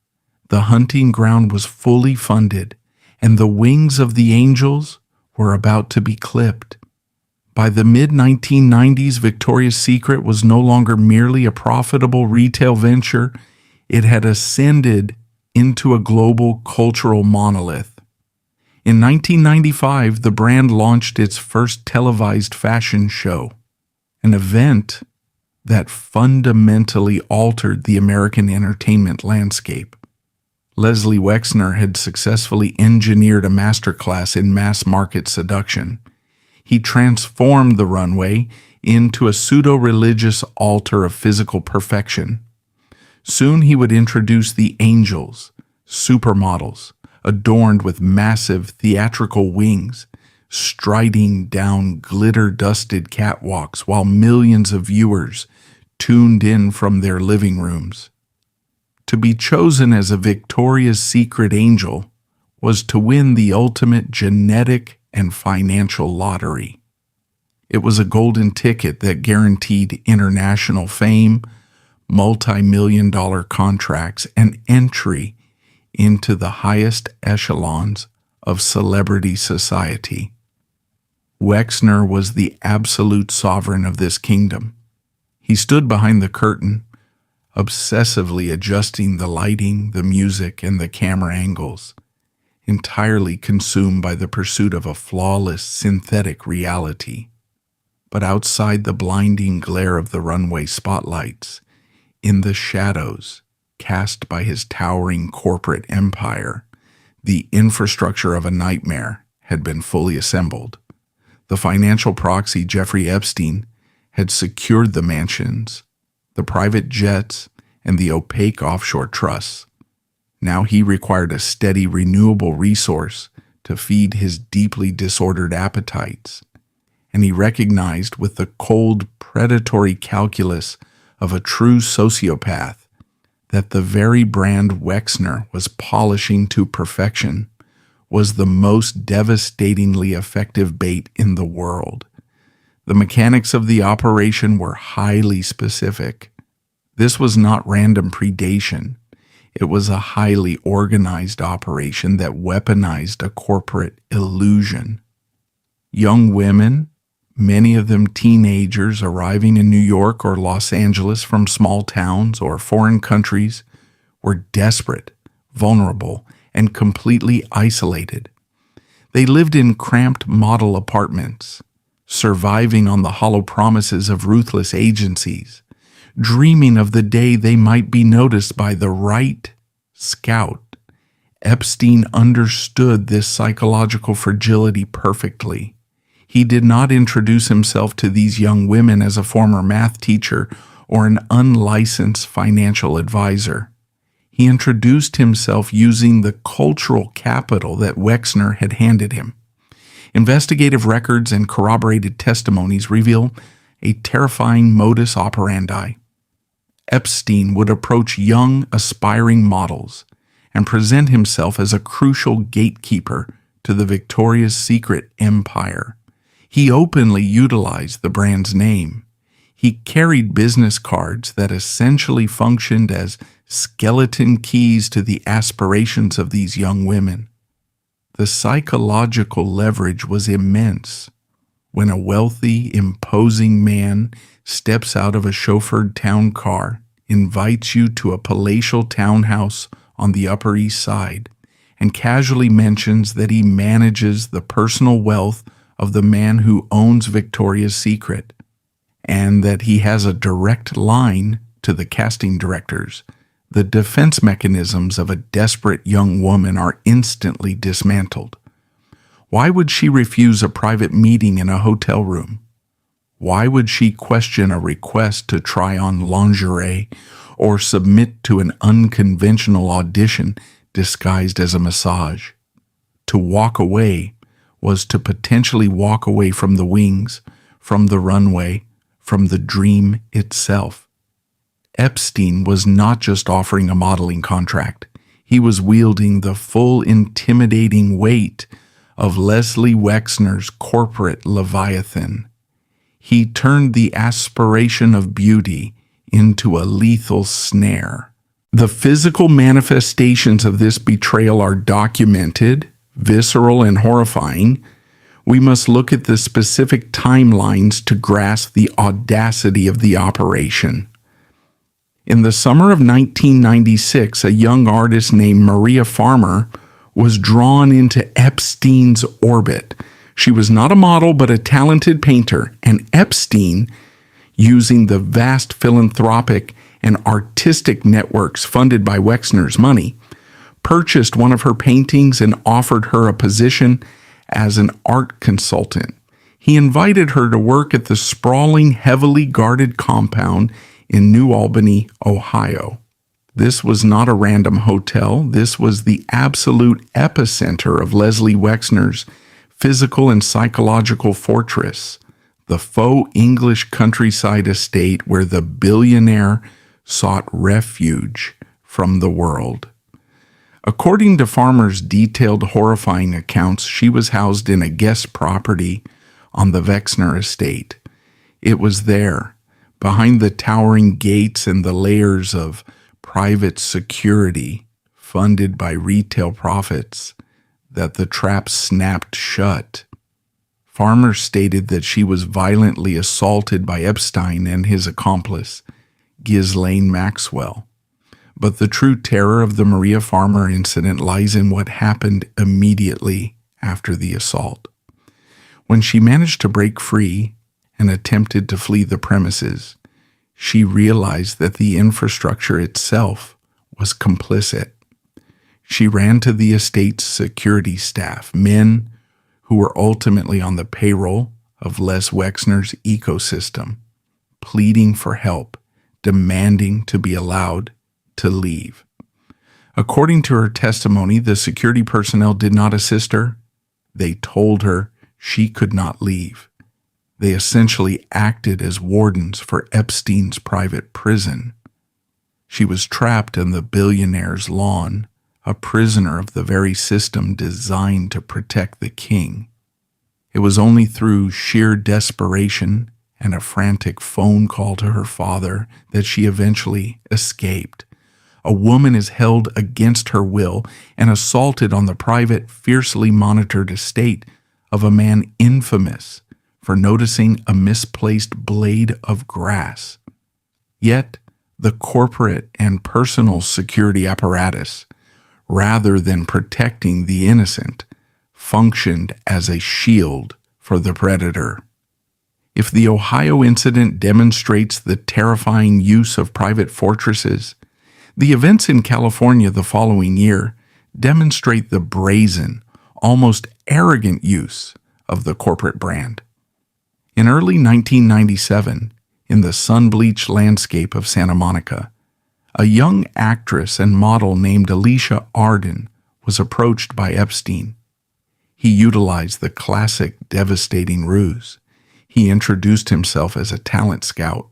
The hunting ground was fully funded, and the wings of the angels were about to be clipped. By the mid-1990s, Victoria's Secret was no longer merely a profitable retail venture. It had ascended into a global cultural monolith. In 1995, the brand launched its first televised fashion show, an event that fundamentally altered the American entertainment landscape. Les Wexner had successfully engineered a masterclass in mass-market seduction. He transformed the runway into a pseudo-religious altar of physical perfection. Soon he would introduce the angels, supermodels, adorned with massive theatrical wings, striding down glitter-dusted catwalks while millions of viewers tuned in from their living rooms. To be chosen as a Victoria's Secret angel was to win the ultimate genetic and financial lottery. It was a golden ticket that guaranteed international fame, multi-million-dollar contracts, and entry into the highest echelons of celebrity society. Wexner was the absolute sovereign of this kingdom. He stood behind the curtain, obsessively adjusting the lighting, the music, and the camera angles, entirely consumed by the pursuit of a flawless synthetic reality. But outside the blinding glare of the runway spotlights, in the shadows cast by his towering corporate empire, the infrastructure of a nightmare had been fully assembled. The financial proxy Jeffrey Epstein had secured the mansions, the private jets, and the opaque offshore trusts. Now he required a steady, renewable resource to feed his deeply disordered appetites, and he recognized with the cold, predatory calculus of a true sociopath that the very brand Wexner was polishing to perfection was the most devastatingly effective bait in the world. The mechanics of the operation were highly specific. This was not random predation. It was a highly organized operation that weaponized a corporate illusion. Young women, many of them teenagers arriving in New York or Los Angeles from small towns or foreign countries, were desperate, vulnerable, and completely isolated. They lived in cramped model apartments, surviving on the hollow promises of ruthless agencies, dreaming of the day they might be noticed by the right scout. Epstein understood this psychological fragility perfectly. He did not introduce himself to these young women as a former math teacher or an unlicensed financial advisor. He introduced himself using the cultural capital that Wexner had handed him. Investigative records and corroborated testimonies reveal a terrifying modus operandi. Epstein would approach young, aspiring models and present himself as a crucial gatekeeper to the Victoria's Secret empire. He openly utilized the brand's name. He carried business cards that essentially functioned as skeleton keys to the aspirations of these young women. The psychological leverage was immense. When a wealthy, imposing man steps out of a chauffeured town car, invites you to a palatial townhouse on the Upper East Side, and casually mentions that he manages the personal wealth of the man who owns Victoria's Secret, and that he has a direct line to the casting directors, the defense mechanisms of a desperate young woman are instantly dismantled. Why would she refuse a private meeting in a hotel room? Why would she question a request to try on lingerie or submit to an unconventional audition disguised as a massage? To walk away was to potentially walk away from the wings, from the runway, from the dream itself. Epstein was not just offering a modeling contract. He was wielding the full intimidating weight of Les Wexner's corporate leviathan. He turned the aspiration of beauty into a lethal snare. The physical manifestations of this betrayal are documented, visceral, and horrifying. We must look at the specific timelines to grasp the audacity of the operation. In the summer of 1996, a young artist named Maria Farmer was drawn into Epstein's orbit. She was not a model, but a talented painter, and Epstein, using the vast philanthropic and artistic networks funded by Wexner's money, purchased one of her paintings and offered her a position as an art consultant. He invited her to work at the sprawling, heavily guarded compound in New Albany, Ohio. This was not a random hotel. This was the absolute epicenter of Les Wexner's physical and psychological fortress, the faux English countryside estate where the billionaire sought refuge from the world. According to Farmer's detailed, horrifying accounts, she was housed in a guest property on the Wexner estate. It was there, behind the towering gates and the layers of private security funded by retail profits, that the trap snapped shut. Farmer stated that she was violently assaulted by Epstein and his accomplice, Ghislaine Maxwell. But the true terror of the Maria Farmer incident lies in what happened immediately after the assault. When she managed to break free and attempted to flee the premises, she realized that the infrastructure itself was complicit. She ran to the estate's security staff, men who were ultimately on the payroll of Les Wexner's ecosystem, pleading for help, demanding to be allowed to leave. According to her testimony, the security personnel did not assist her. They told her she could not leave. They essentially acted as wardens for Epstein's private prison. She was trapped in the billionaire's lawn, a prisoner of the very system designed to protect the king. It was only through sheer desperation and a frantic phone call to her father that she eventually escaped. A woman is held against her will and assaulted on the private, fiercely monitored estate of a man infamous for noticing a misplaced blade of grass. Yet, the corporate and personal security apparatus, rather than protecting the innocent, functioned as a shield for the predator. If the Ohio incident demonstrates the terrifying use of private fortresses, the events in California the following year demonstrate the brazen, almost arrogant use of the corporate brand. In early 1997, in the sun-bleached landscape of Santa Monica, a young actress and model named Alicia Arden was approached by Epstein. He utilized the classic devastating ruse. He introduced himself as a talent scout,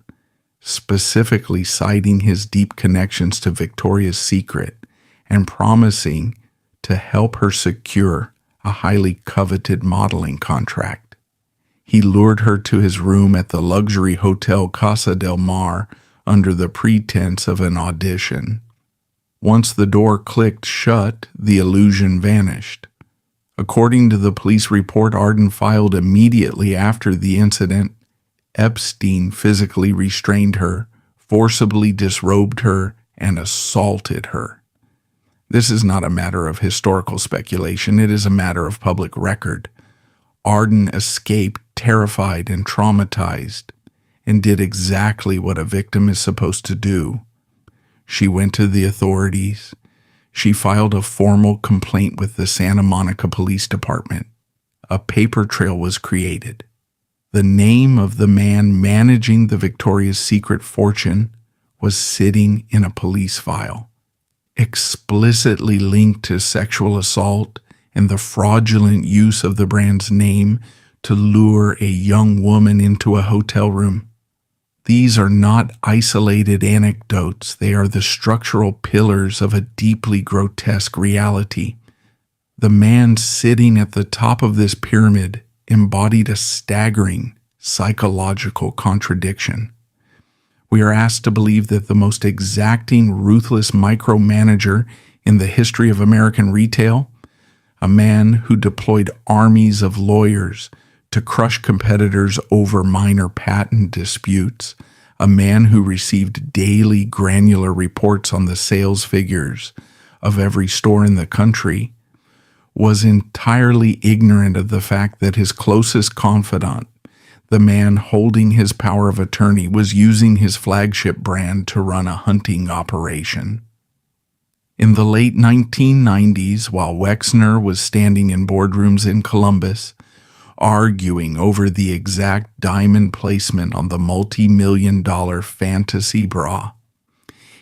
specifically citing his deep connections to Victoria's Secret and promising to help her secure a highly coveted modeling contract. He lured her to his room at the luxury hotel Casa del Mar under the pretense of an audition. Once the door clicked shut, the illusion vanished. According to the police report Arden filed immediately after the incident, Epstein physically restrained her, forcibly disrobed her, and assaulted her. This is not a matter of historical speculation, it is a matter of public record. Arden escaped terrified and traumatized, and did exactly what a victim is supposed to do. She went to the authorities. She filed a formal complaint with the Santa Monica Police Department. A paper trail was created. The name of the man managing the Victoria's Secret fortune was sitting in a police file, explicitly linked to sexual assault and the fraudulent use of the brand's name to lure a young woman into a hotel room. These are not isolated anecdotes. They are the structural pillars of a deeply grotesque reality. The man sitting at the top of this pyramid embodied a staggering psychological contradiction. We are asked to believe that the most exacting, ruthless micromanager in the history of American retail, a man who deployed armies of lawyers to crush competitors over minor patent disputes, a man who received daily granular reports on the sales figures of every store in the country, was entirely ignorant of the fact that his closest confidant, the man holding his power of attorney, was using his flagship brand to run a hunting operation. In the late 1990s, while Wexner was standing in boardrooms in Columbus, arguing over the exact diamond placement on the multi-million-dollar fantasy bra,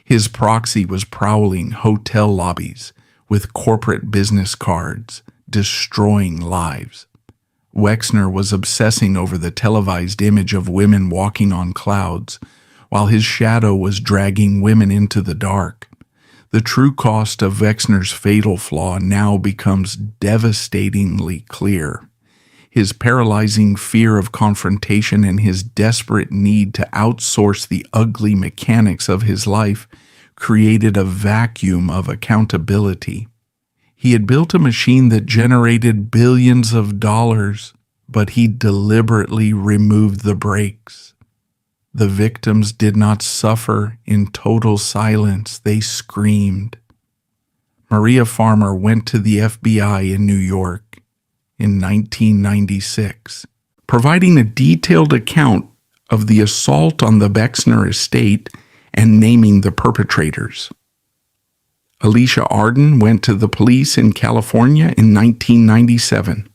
his proxy was prowling hotel lobbies with corporate business cards, destroying lives. Wexner was obsessing over the televised image of women walking on clouds, while his shadow was dragging women into the dark. The true cost of Wexner's fatal flaw now becomes devastatingly clear. His paralyzing fear of confrontation and his desperate need to outsource the ugly mechanics of his life created a vacuum of accountability. He had built a machine that generated billions of dollars, but he deliberately removed the brakes. The victims did not suffer in total silence. They screamed. Maria Farmer went to the FBI in New York in 1996, providing a detailed account of the assault on the Wexner estate and naming the perpetrators. Alicia Arden went to the police in California in 1997.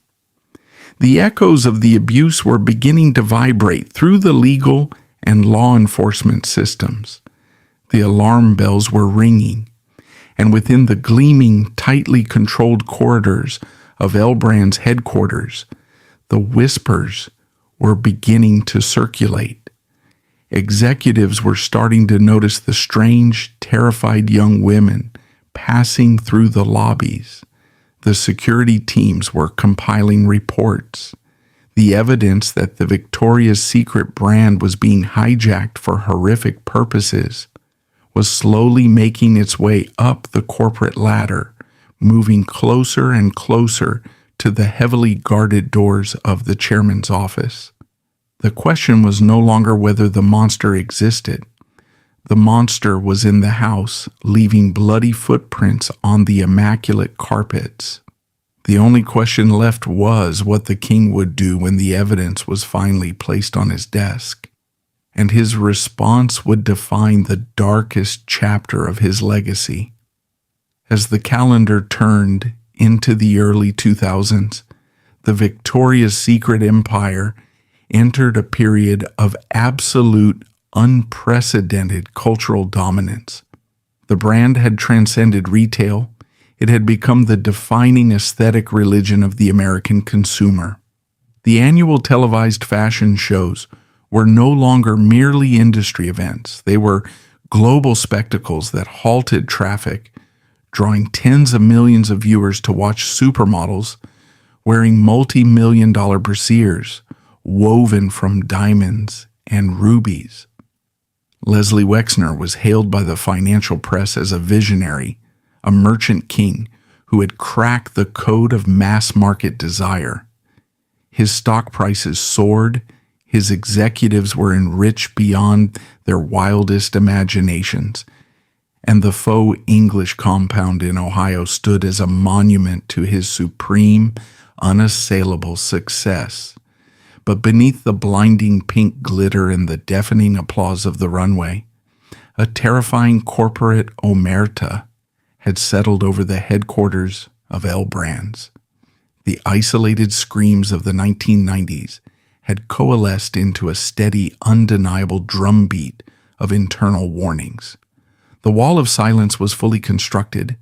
The echoes of the abuse were beginning to vibrate through the legal and law enforcement systems. The alarm bells were ringing, and within the gleaming, tightly controlled corridors of L Brand's headquarters, the whispers were beginning to circulate. Executives were starting to notice the strange, terrified young women passing through the lobbies. The security teams were compiling reports. The evidence that the Victoria's Secret brand was being hijacked for horrific purposes was slowly making its way up the corporate ladder, moving closer and closer to the heavily guarded doors of the chairman's office. The question was no longer whether the monster existed. The monster was in the house, leaving bloody footprints on the immaculate carpets. The only question left was what the king would do when the evidence was finally placed on his desk. And his response would define the darkest chapter of his legacy. As the calendar turned into the early 2000s, the Victoria's Secret empire entered a period of absolute, unprecedented cultural dominance. The brand had transcended retail. It had become the defining aesthetic religion of the American consumer. The annual televised fashion shows were no longer merely industry events. They were global spectacles that halted traffic, drawing tens of millions of viewers to watch supermodels wearing multi-million-dollar brasiers woven from diamonds and rubies. Leslie Wexner was hailed by the financial press as a visionary, a merchant king who had cracked the code of mass market desire. His stock prices soared, his executives were enriched beyond their wildest imaginations, and the faux English compound in Ohio stood as a monument to his supreme, unassailable success. But beneath the blinding pink glitter and the deafening applause of the runway, a terrifying corporate omerta had settled over the headquarters of L Brands. The isolated screams of the 1990s had coalesced into a steady, undeniable drumbeat of internal warnings. The wall of silence was fully constructed,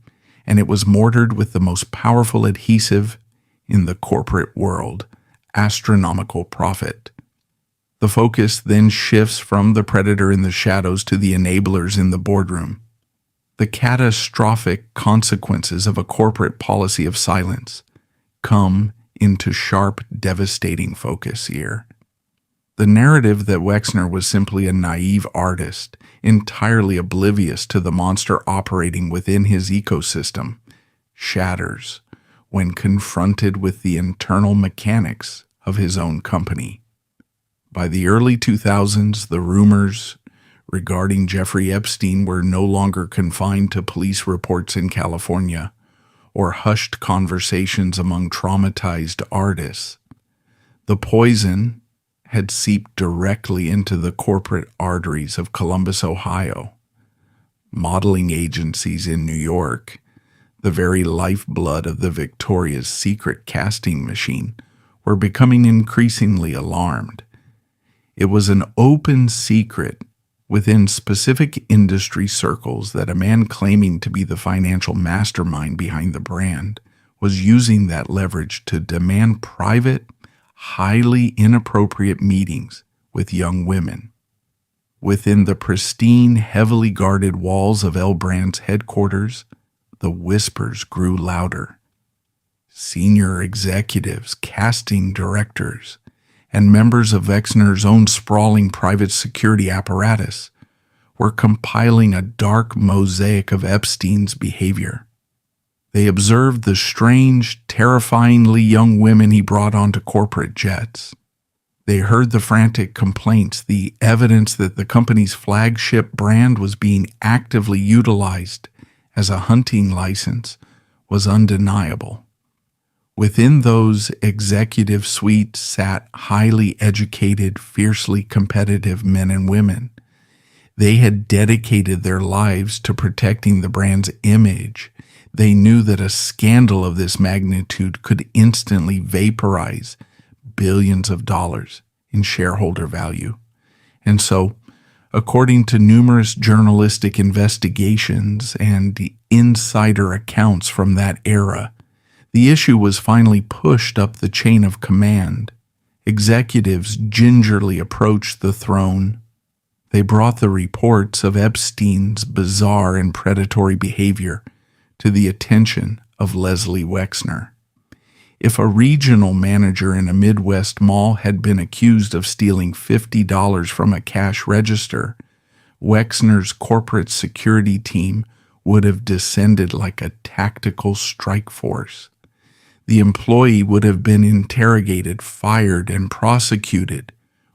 and it was mortared with the most powerful adhesive in the corporate world: astronomical profit. The focus then shifts from the predator in the shadows to the enablers in the boardroom. The catastrophic consequences of a corporate policy of silence come into sharp, devastating focus here. The narrative that Wexner was simply a naive artist, entirely oblivious to the monster operating within his ecosystem, shatters when confronted with the internal mechanics of his own company. By the early 2000s, the rumors regarding Jeffrey Epstein were no longer confined to police reports in California or hushed conversations among traumatized artists. The poison had seeped directly into the corporate arteries of Columbus, Ohio. Modeling agencies in New York, the very lifeblood of the Victoria's Secret casting machine, were becoming increasingly alarmed. It was an open secret within specific industry circles that a man claiming to be the financial mastermind behind the brand was using that leverage to demand private, highly inappropriate meetings with young women. Within the pristine, heavily guarded walls of L Brand's headquarters, the whispers grew louder. Senior executives, casting directors, and members of Wexner's own sprawling private security apparatus were compiling a dark mosaic of Epstein's behavior. They observed the strange, terrifyingly young women he brought onto corporate jets. They heard the frantic complaints, the evidence that the company's flagship brand was being actively utilized as a hunting license was undeniable. Within those executive suites sat highly educated, fiercely competitive men and women. They had dedicated their lives to protecting the brand's image. They knew that a scandal of this magnitude could instantly vaporize billions of dollars in shareholder value. And so, according to numerous journalistic investigations and insider accounts from that era, the issue was finally pushed up the chain of command. Executives gingerly approached the throne. They brought the reports of Epstein's bizarre and predatory behavior to the attention of Leslie Wexner. If a regional manager in a Midwest mall had been accused of stealing $50 from a cash register, Wexner's corporate security team would have descended like a tactical strike force. The employee would have been interrogated, fired, and prosecuted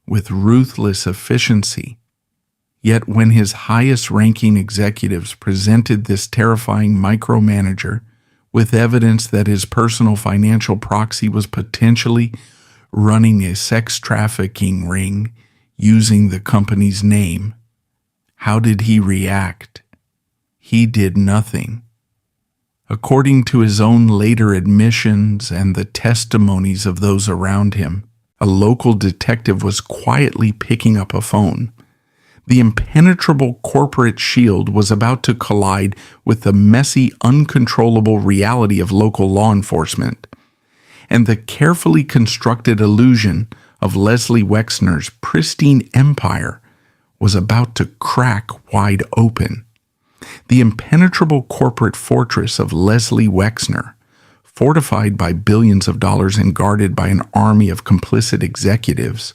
with ruthless efficiency. Yet when his highest-ranking executives presented this terrifying micromanager with evidence that his personal financial proxy was potentially running a sex trafficking ring using the company's name, how did he react? He did nothing. According to his own later admissions and the testimonies of those around him, a local detective was quietly picking up a phone. The impenetrable corporate shield was about to collide with the messy, uncontrollable reality of local law enforcement. and the carefully constructed illusion of Leslie Wexner's pristine empire was about to crack wide open. The impenetrable corporate fortress of Leslie Wexner, fortified by billions of dollars and guarded by an army of complicit executives,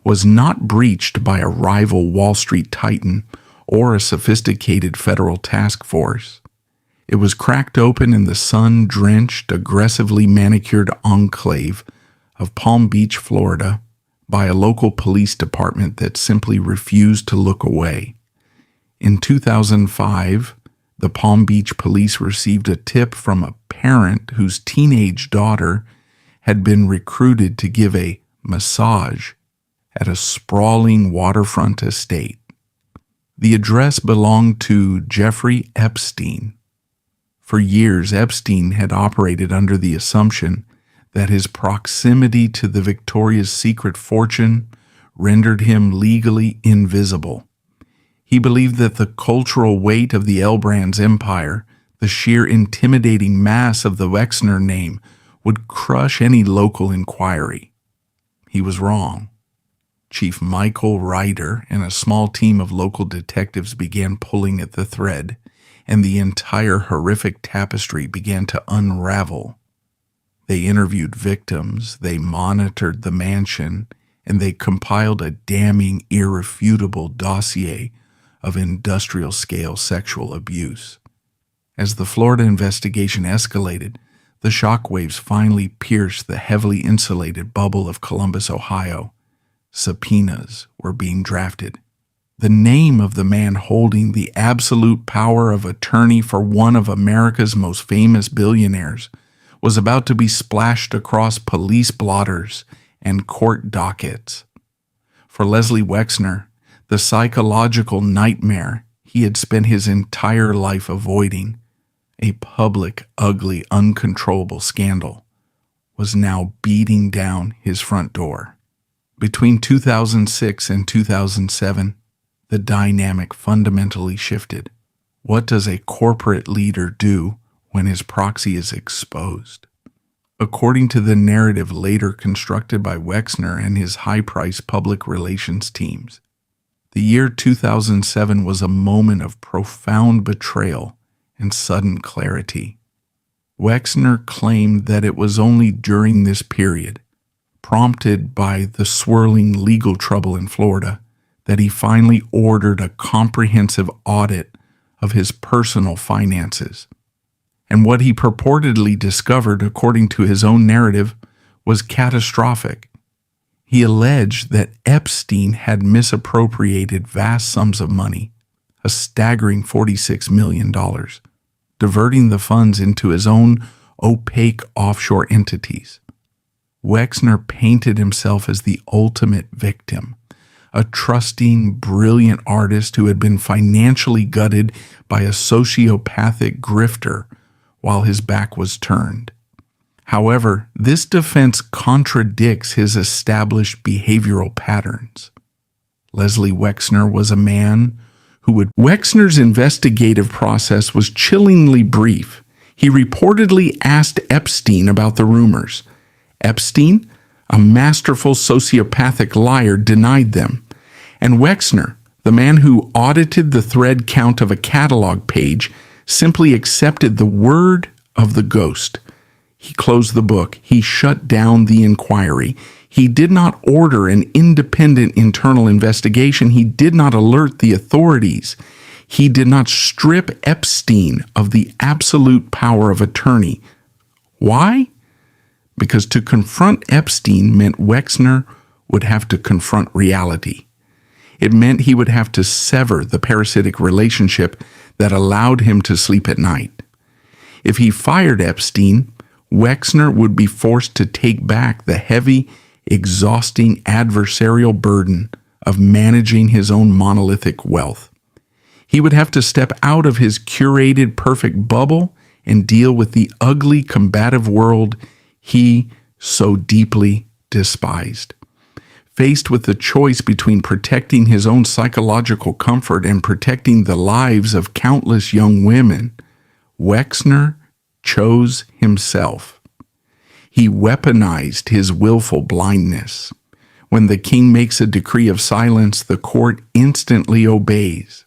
was not breached by a rival Wall Street titan or a sophisticated federal task force. It was cracked open in the sun-drenched, aggressively manicured enclave of Palm Beach, Florida, by a local police department that simply refused to look away. In 2005, the Palm Beach police received a tip from a parent whose teenage daughter had been recruited to give a massage at a sprawling waterfront estate. The address belonged to Jeffrey Epstein. For years, Epstein had operated under the assumption that his proximity to the Victoria's Secret fortune rendered him legally invisible. He believed that the cultural weight of the L Brands empire, the sheer intimidating mass of the Wexner name, would crush any local inquiry. He was wrong. Chief Michael Ryder and a small team of local detectives began pulling at the thread, and the entire horrific tapestry began to unravel. They interviewed victims, they monitored the mansion, and they compiled a damning, irrefutable dossier of industrial-scale sexual abuse. As the Florida investigation escalated, the shockwaves finally pierced the heavily insulated bubble of Columbus, Ohio. Subpoenas were being drafted. The name of the man holding the absolute power of attorney for one of America's most famous billionaires was about to be splashed across police blotters and court dockets. For Leslie Wexner, the psychological nightmare he had spent his entire life avoiding, a public, ugly, uncontrollable scandal, was now beating down his front door. Between 2006 and 2007, the dynamic fundamentally shifted. What does a corporate leader do when his proxy is exposed? According to the narrative later constructed by Wexner and his high-priced public relations teams, the year 2007 was a moment of profound betrayal and sudden clarity. Wexner claimed that it was only during this period, prompted by the swirling legal trouble in Florida, that he finally ordered a comprehensive audit of his personal finances. And what he purportedly discovered, according to his own narrative, was catastrophic. He alleged that Epstein had misappropriated vast sums of money, a staggering $46 million, diverting the funds into his own opaque offshore entities. Wexner painted himself as the ultimate victim, a trusting, brilliant artist who had been financially gutted by a sociopathic grifter while his back was turned. However, this defense contradicts his established behavioral patterns. Leslie Wexner was a man Wexner's investigative process was chillingly brief. He reportedly asked Epstein about the rumors. Epstein, a masterful sociopathic liar, denied them. And Wexner, the man who audited the thread count of a catalog page, simply accepted the word of the ghost. He closed the book. He shut down the inquiry. He did not order an independent internal investigation. He did not alert the authorities. He did not strip Epstein of the absolute power of attorney. Why? Because to confront Epstein meant Wexner would have to confront reality. It meant he would have to sever the parasitic relationship that allowed him to sleep at night. If he fired Epstein, Wexner would be forced to take back the heavy, exhausting adversarial burden of managing his own monolithic wealth. He would have to step out of his curated perfect bubble and deal with the ugly, combative world he so deeply despised. Faced with the choice between protecting his own psychological comfort and protecting the lives of countless young women, Wexner chose himself. He weaponized his willful blindness. When the king makes a decree of silence, the court instantly obeys.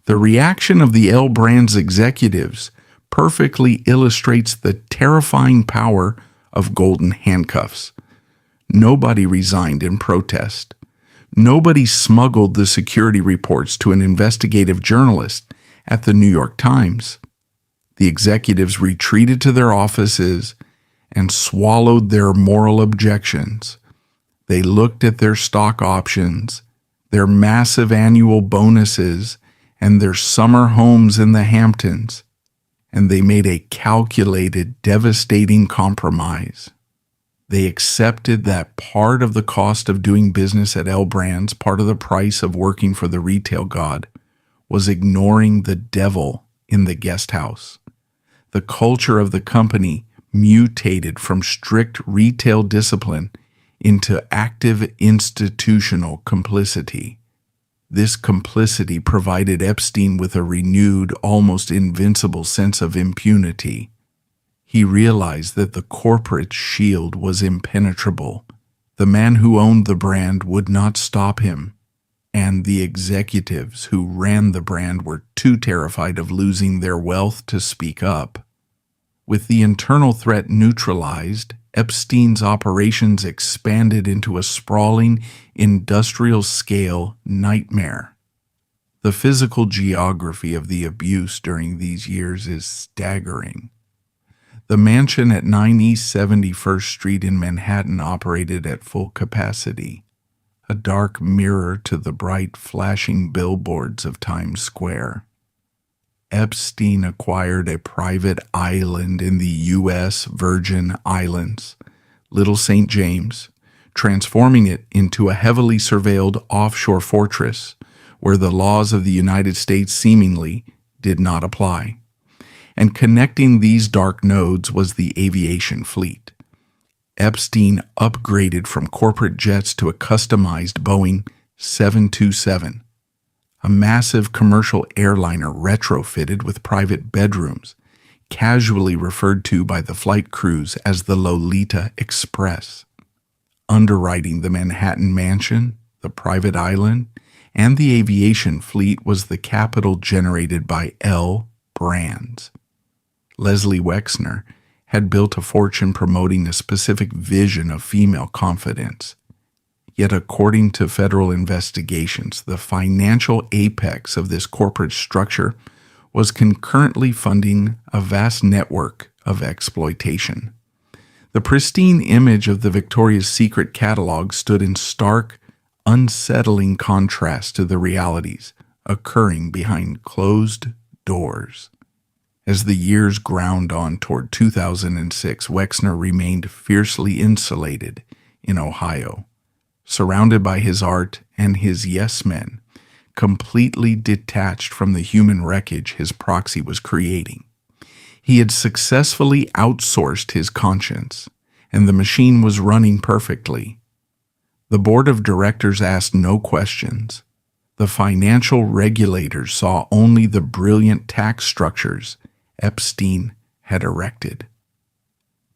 The reaction of the L. Brand's executives perfectly illustrates the terrifying power of golden handcuffs. Nobody resigned in protest. Nobody smuggled the security reports to an investigative journalist at the New York Times. The executives retreated to their offices and swallowed their moral objections. They looked at their stock options, their massive annual bonuses, and their summer homes in the Hamptons, and they made a calculated, devastating compromise. They accepted that part of the cost of doing business at L. Brand's, part of the price of working for the retail god, was ignoring the devil in the guest house. The culture of the company mutated from strict retail discipline into active institutional complicity. This complicity provided Epstein with a renewed, almost invincible sense of impunity. He realized that the corporate shield was impenetrable. The man who owned the brand would not stop him, and the executives who ran the brand were too terrified of losing their wealth to speak up. With the internal threat neutralized, Epstein's operations expanded into a sprawling, industrial-scale nightmare. The physical geography of the abuse during these years is staggering. The mansion at 9 East 71st Street in Manhattan operated at full capacity, a dark mirror to the bright, flashing billboards of Times Square. Epstein acquired a private island in the U.S. Virgin Islands, Little St. James, transforming it into a heavily surveilled offshore fortress where the laws of the United States seemingly did not apply. And connecting these dark nodes was the aviation fleet. Epstein upgraded from corporate jets to a customized Boeing 727, a massive commercial airliner retrofitted with private bedrooms, casually referred to by the flight crews as the Lolita Express. Underwriting the Manhattan mansion, the private island, and the aviation fleet was the capital generated by L. Brands. Les Wexner had built a fortune promoting a specific vision of female confidence. Yet according to federal investigations, the financial apex of this corporate structure was concurrently funding a vast network of exploitation. The pristine image of the Victoria's Secret catalog stood in stark, unsettling contrast to the realities occurring behind closed doors. As the years ground on toward 2006, Wexner remained fiercely insulated in Ohio, surrounded by his art and his yes-men, completely detached from the human wreckage his proxy was creating. He had successfully outsourced his conscience, and the machine was running perfectly. The board of directors asked no questions. The financial regulators saw only the brilliant tax structures Epstein had erected.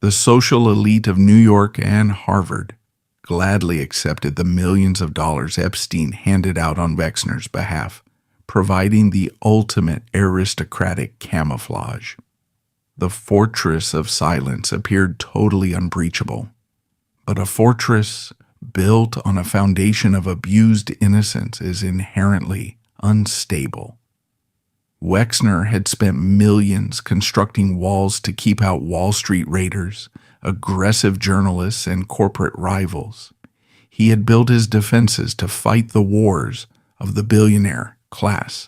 The social elite of New York and Harvard gladly accepted the millions of dollars Epstein handed out on Wexner's behalf, providing the ultimate aristocratic camouflage. The fortress of silence appeared totally unbreachable, but a fortress built on a foundation of abused innocence is inherently unstable. Wexner had spent millions constructing walls to keep out Wall Street raiders, aggressive journalists, and corporate rivals. He had built his defenses to fight the wars of the billionaire class.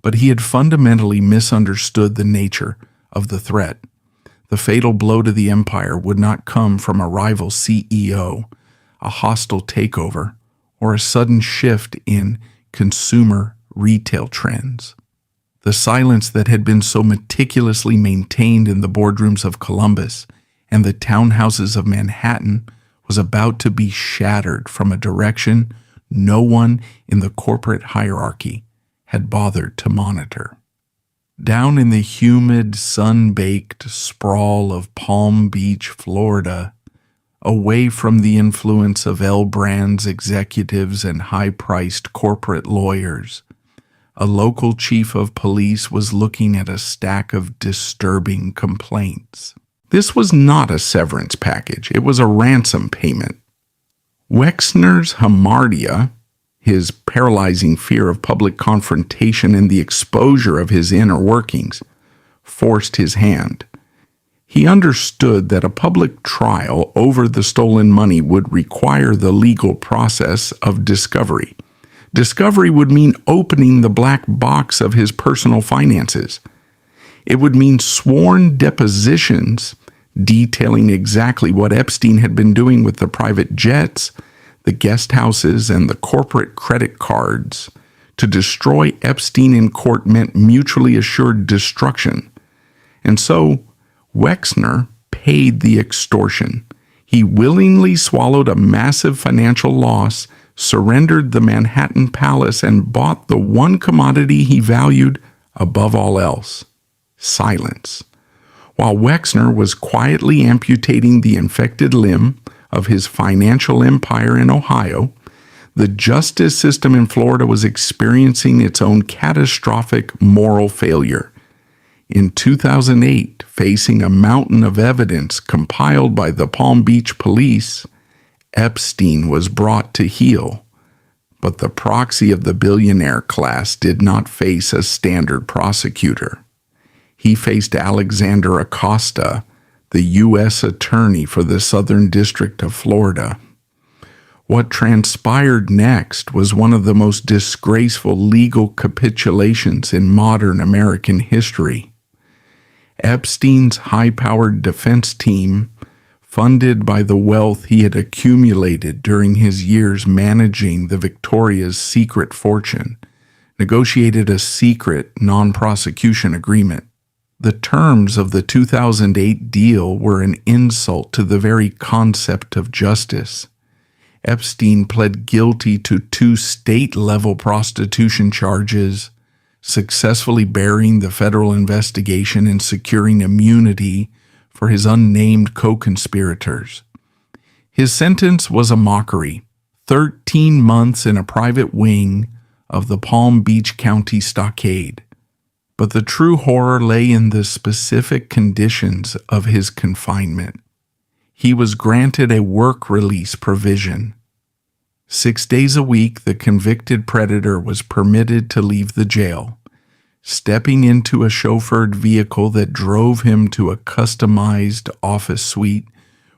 But he had fundamentally misunderstood the nature of the threat. The fatal blow to the empire would not come from a rival CEO, a hostile takeover, or a sudden shift in consumer retail trends. The silence that had been so meticulously maintained in the boardrooms of Columbus and the townhouses of Manhattan was about to be shattered from a direction no one in the corporate hierarchy had bothered to monitor. Down in the humid, sun-baked sprawl of Palm Beach, Florida, away from the influence of L Brands executives and high-priced corporate lawyers, a local chief of police was looking at a stack of disturbing complaints. This was not a severance package. It was a ransom payment. Wexner's hamartia, his paralyzing fear of public confrontation and the exposure of his inner workings, forced his hand. He understood that a public trial over the stolen money would require the legal process of discovery. Discovery would mean opening the black box of his personal finances. It would mean sworn depositions detailing exactly what Epstein had been doing with the private jets, the guest houses, and the corporate credit cards. To destroy Epstein in court meant mutually assured destruction. And so, Wexner paid the extortion. He willingly swallowed a massive financial loss, surrendered the Manhattan Palace, and bought the one commodity he valued above all else: silence. While Wexner was quietly amputating the infected limb of his financial empire in Ohio, the justice system in Florida was experiencing its own catastrophic moral failure. In 2008, facing a mountain of evidence compiled by the Palm Beach police, Epstein was brought to heel. But the proxy of the billionaire class did not face a standard prosecutor. He faced Alexander Acosta, the U.S. Attorney for the Southern District of Florida. What transpired next was one of the most disgraceful legal capitulations in modern American history. Epstein's high-powered defense team, funded by the wealth he had accumulated during his years managing the Victoria's secret fortune, negotiated a secret non-prosecution agreement. The terms of the 2008 deal were an insult to the very concept of justice. Epstein pled guilty to 2 state-level prostitution charges, successfully burying the federal investigation and securing immunity for his unnamed co-conspirators. His sentence was a mockery: 13 months in a private wing of the Palm Beach County Stockade. But the true horror lay in the specific conditions of his confinement. He was granted a work release provision. 6 days a week, the convicted predator was permitted to leave the jail, stepping into a chauffeured vehicle that drove him to a customized office suite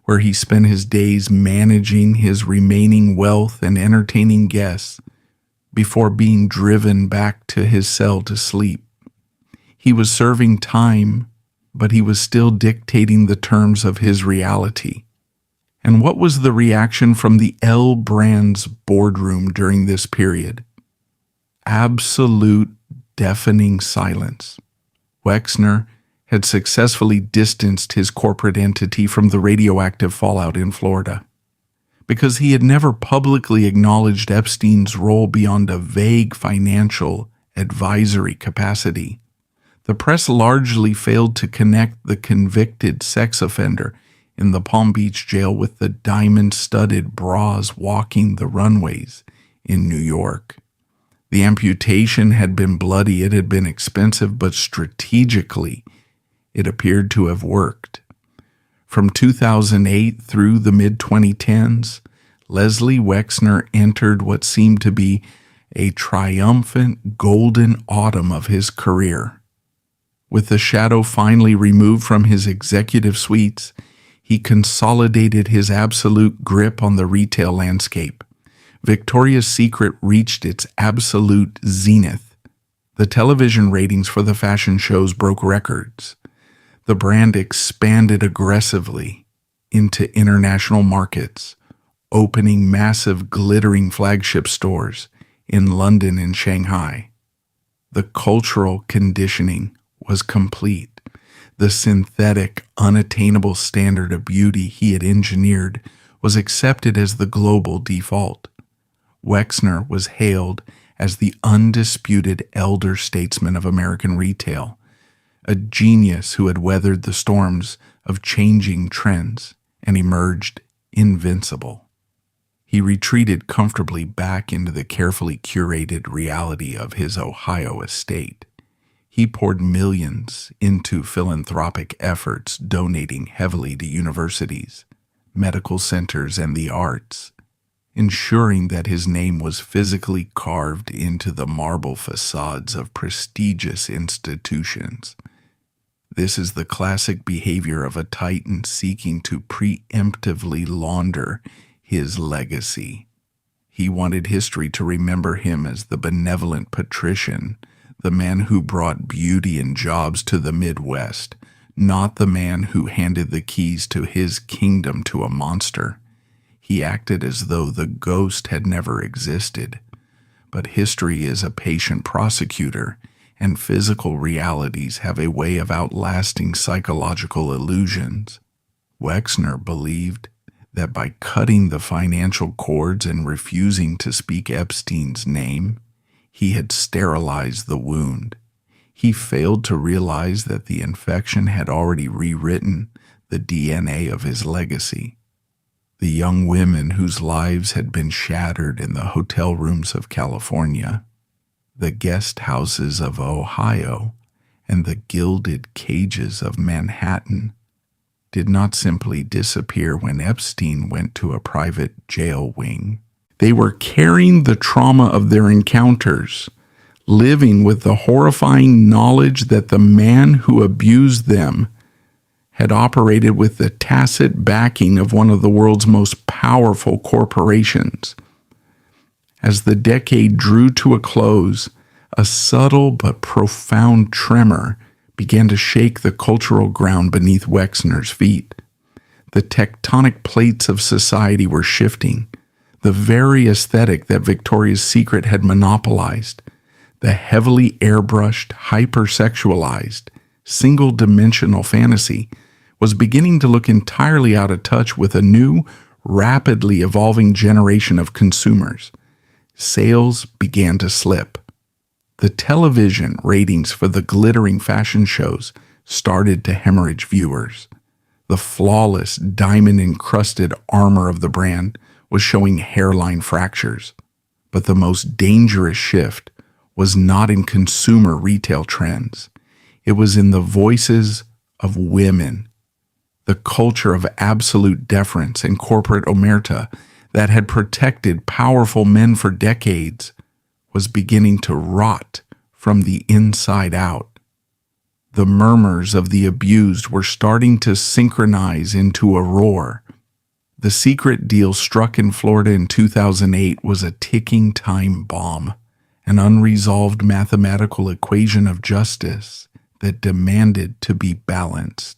where he spent his days managing his remaining wealth and entertaining guests before being driven back to his cell to sleep. He was serving time, but he was still dictating the terms of his reality. And what was the reaction from the L Brands boardroom during this period? Absolute deafening silence. Wexner had successfully distanced his corporate entity from the radioactive fallout in Florida. Because he had never publicly acknowledged Epstein's role beyond a vague financial advisory capacity, the press largely failed to connect the convicted sex offender in the Palm Beach jail with the diamond-studded bras walking the runways in New York. The amputation had been bloody, it had been expensive, but strategically, it appeared to have worked. From 2008 through the mid-2010s, Leslie Wexner entered what seemed to be a triumphant golden autumn of his career. With the shadow finally removed from his executive suites, he consolidated his absolute grip on the retail landscape. Victoria's Secret reached its absolute zenith. The television ratings for the fashion shows broke records. The brand expanded aggressively into international markets, opening massive glittering flagship stores in London and Shanghai. The cultural conditioning was complete. The synthetic, unattainable standard of beauty he had engineered was accepted as the global default. Wexner was hailed as the undisputed elder statesman of American retail, a genius who had weathered the storms of changing trends and emerged invincible. He retreated comfortably back into the carefully curated reality of his Ohio estate. He poured millions into philanthropic efforts, donating heavily to universities, medical centers, and the arts, ensuring that his name was physically carved into the marble facades of prestigious institutions. This is the classic behavior of a titan seeking to preemptively launder his legacy. He wanted history to remember him as the benevolent patrician, the man who brought beauty and jobs to the Midwest, not the man who handed the keys to his kingdom to a monster. He acted as though the ghost had never existed. But history is a patient prosecutor, and physical realities have a way of outlasting psychological illusions. Wexner believed that by cutting the financial cords and refusing to speak Epstein's name, he had sterilized the wound. He failed to realize that the infection had already rewritten the DNA of his legacy. The young women whose lives had been shattered in the hotel rooms of California, the guest houses of Ohio, and the gilded cages of Manhattan did not simply disappear when Epstein went to a private jail wing. They were carrying the trauma of their encounters, living with the horrifying knowledge that the man who abused them had operated with the tacit backing of one of the world's most powerful corporations. As the decade drew to a close, a subtle but profound tremor began to shake the cultural ground beneath Wexner's feet. The tectonic plates of society were shifting. The very aesthetic that Victoria's Secret had monopolized, the heavily airbrushed, hypersexualized, single-dimensional fantasy, was beginning to look entirely out of touch with a new, rapidly evolving generation of consumers. Sales began to slip. The television ratings for the glittering fashion shows started to hemorrhage viewers. The flawless, diamond-encrusted armor of the brand was showing hairline fractures. But the most dangerous shift was not in consumer retail trends. It was in the voices of women. The culture of absolute deference and corporate omerta that had protected powerful men for decades was beginning to rot from the inside out. The murmurs of the abused were starting to synchronize into a roar. The secret deal struck in Florida in 2008 was a ticking time bomb, an unresolved mathematical equation of justice that demanded to be balanced.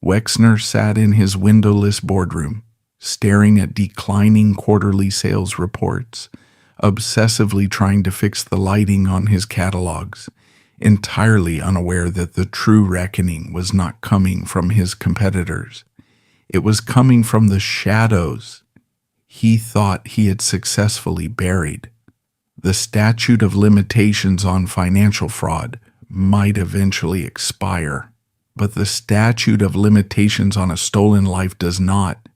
Wexner sat in his windowless boardroom, staring at declining quarterly sales reports, obsessively trying to fix the lighting on his catalogs, entirely unaware that the true reckoning was not coming from his competitors. It was coming from the shadows he thought he had successfully buried. The statute of limitations on financial fraud might eventually expire, but the statute of limitations on a stolen life does not.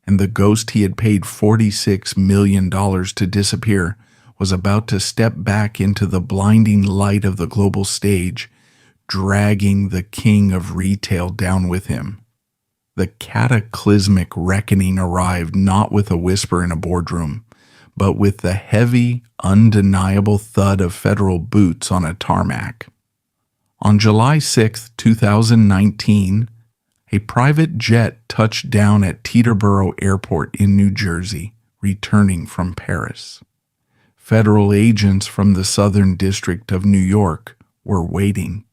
And the ghost he had paid $46 million to disappear was about to step back into the blinding light of the global stage, dragging the king of retail down with him. The cataclysmic reckoning arrived not with a whisper in a boardroom, but with the heavy, undeniable thud of federal boots on a tarmac. On July 6, 2019, a private jet touched down at Teterboro Airport in New Jersey, returning from Paris. Federal agents from the Southern District of New York were waiting.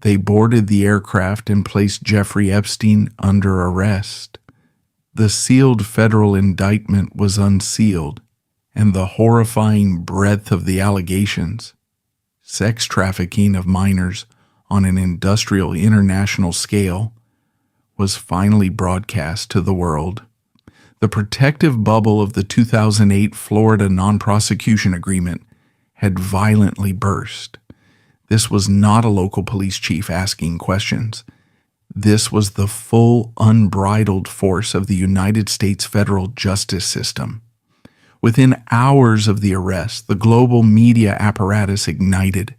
They boarded the aircraft and placed Jeffrey Epstein under arrest. The sealed federal indictment was unsealed, and the horrifying breadth of the allegations, sex trafficking of minors on an industrial international scale, was finally broadcast to the world. The protective bubble of the 2008 Florida non-prosecution agreement had violently burst. This was not a local police chief asking questions. This was the full, unbridled force of the United States federal justice system. Within hours of the arrest, the global media apparatus ignited,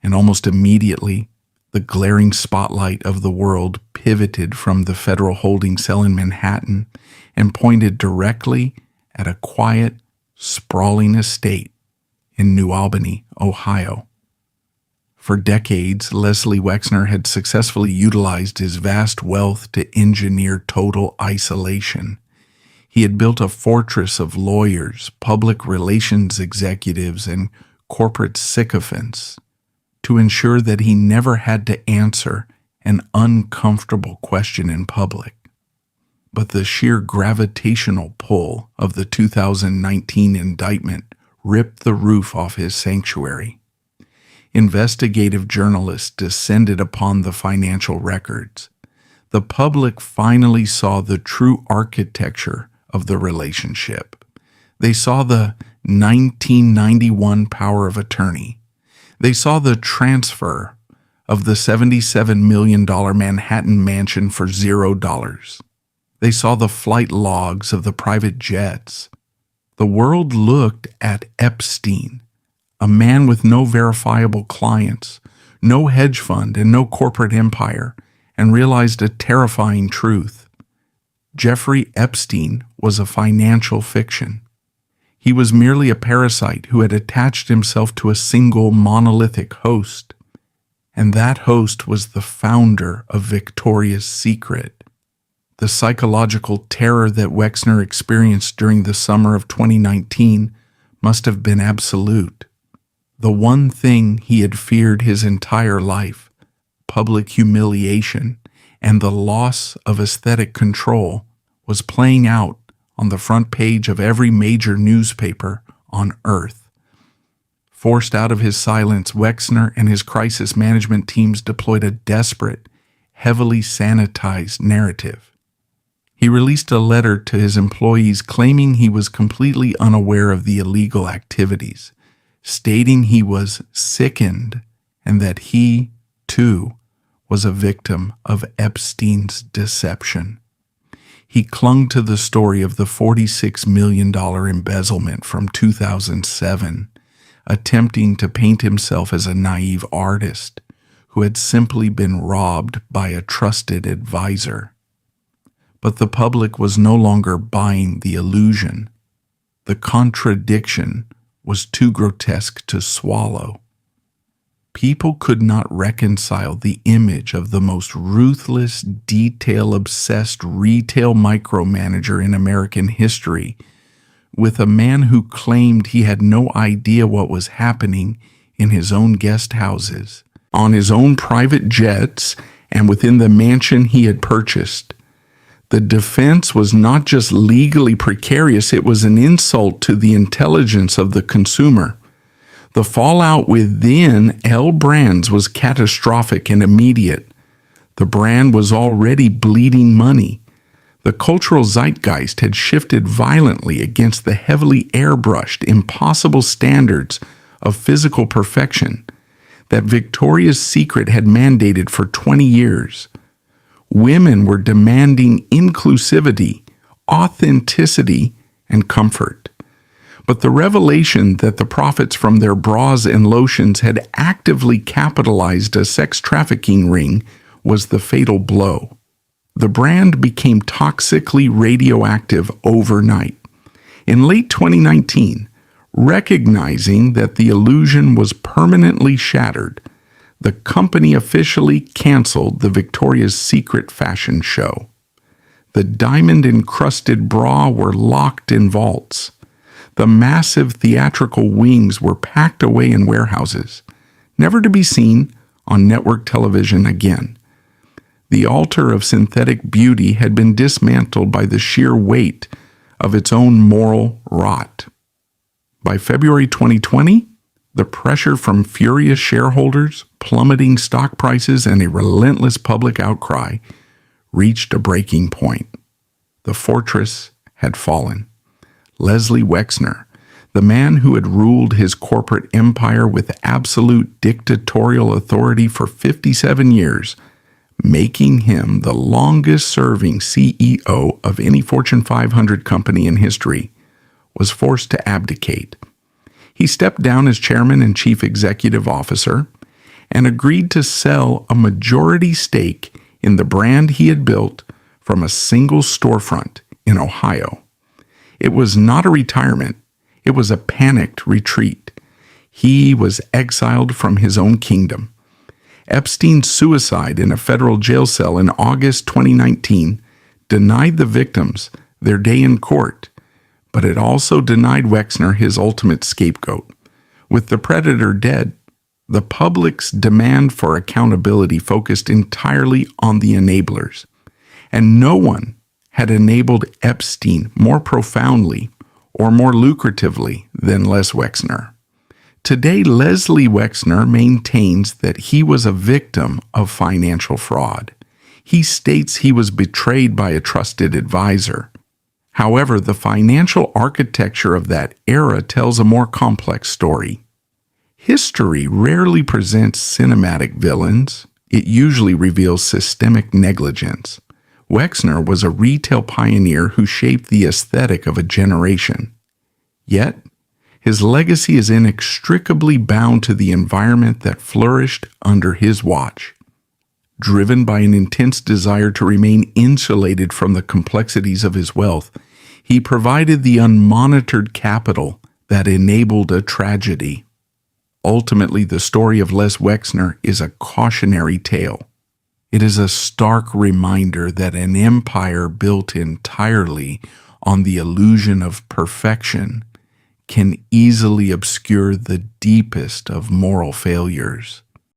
and almost immediately, the glaring spotlight of the world pivoted from the federal holding cell in Manhattan and pointed directly at a quiet, sprawling estate in New Albany, Ohio. For decades, Les Wexner had successfully utilized his vast wealth to engineer total isolation. He had built a fortress of lawyers, public relations executives, and corporate sycophants to ensure that he never had to answer an uncomfortable question in public. But the sheer gravitational pull of the 2019 indictment ripped the roof off his sanctuary. Investigative journalists descended upon the financial records. The public finally saw the true architecture of the relationship. They saw the 1991 power of attorney. They saw the transfer of the $77 million Manhattan mansion for $0. They saw the flight logs of the private jets. The world looked at Epstein, a man with no verifiable clients, no hedge fund, and no corporate empire, and realized a terrifying truth. Jeffrey Epstein was a financial fiction. He was merely a parasite who had attached himself to a single monolithic host, and that host was the founder of Victoria's Secret. The psychological terror that Wexner experienced during the summer of 2019 must have been absolute. The one thing he had feared his entire life, public humiliation and the loss of aesthetic control, was playing out on the front page of every major newspaper on Earth. Forced out of his silence, Wexner and his crisis management teams deployed a desperate, heavily sanitized narrative. He released a letter to his employees claiming he was completely unaware of the illegal activities, stating he was sickened and that he, too, was a victim of Epstein's deception. He clung to the story of the $46 million embezzlement from 2007, attempting to paint himself as a naive artist who had simply been robbed by a trusted advisor. But the public was no longer buying the illusion. The contradiction was too grotesque to swallow. People could not reconcile the image of the most ruthless, detail-obsessed retail micromanager in American history with a man who claimed he had no idea what was happening in his own guest houses, on his own private jets, and within the mansion he had purchased. The defense was not just legally precarious, it was an insult to the intelligence of the consumer. The fallout within L Brands was catastrophic and immediate. The brand was already bleeding money. The cultural zeitgeist had shifted violently against the heavily airbrushed, impossible standards of physical perfection that Victoria's Secret had mandated for 20 years. Women were demanding inclusivity, authenticity, and comfort. But the revelation that the profits from their bras and lotions had actively capitalized a sex trafficking ring was the fatal blow. The brand became toxically radioactive overnight. In late 2019, recognizing that the illusion was permanently shattered, the company officially canceled the Victoria's Secret fashion show. The diamond-encrusted bra were locked in vaults. The massive theatrical wings were packed away in warehouses, never to be seen on network television again. The altar of synthetic beauty had been dismantled by the sheer weight of its own moral rot. By February 2020, the pressure from furious shareholders, plummeting stock prices, and a relentless public outcry reached a breaking point. The fortress had fallen. Les Wexner, the man who had ruled his corporate empire with absolute dictatorial authority for 57 years, making him the longest-serving CEO of any Fortune 500 company in history, was forced to abdicate. He stepped down as chairman and chief executive officer and agreed to sell a majority stake in the brand he had built from a single storefront in Ohio. It was not a retirement. It was a panicked retreat. He was exiled from his own kingdom. Epstein's suicide in a federal jail cell in August 2019 denied the victims their day in court, but it also denied Wexner his ultimate scapegoat. With the predator dead, the public's demand for accountability focused entirely on the enablers, and no one had enabled Epstein more profoundly or more lucratively than Les Wexner. Today, Leslie Wexner maintains that he was a victim of financial fraud. He states he was betrayed by a trusted advisor. However, the financial architecture of that era tells a more complex story. History rarely presents cinematic villains. It usually reveals systemic negligence. Wexner was a retail pioneer who shaped the aesthetic of a generation. Yet, his legacy is inextricably bound to the environment that flourished under his watch. Driven by an intense desire to remain insulated from the complexities of his wealth, he provided the unmonitored capital that enabled a tragedy. Ultimately, the story of Les Wexner is a cautionary tale. It is a stark reminder that an empire built entirely on the illusion of perfection can easily obscure the deepest of moral failures.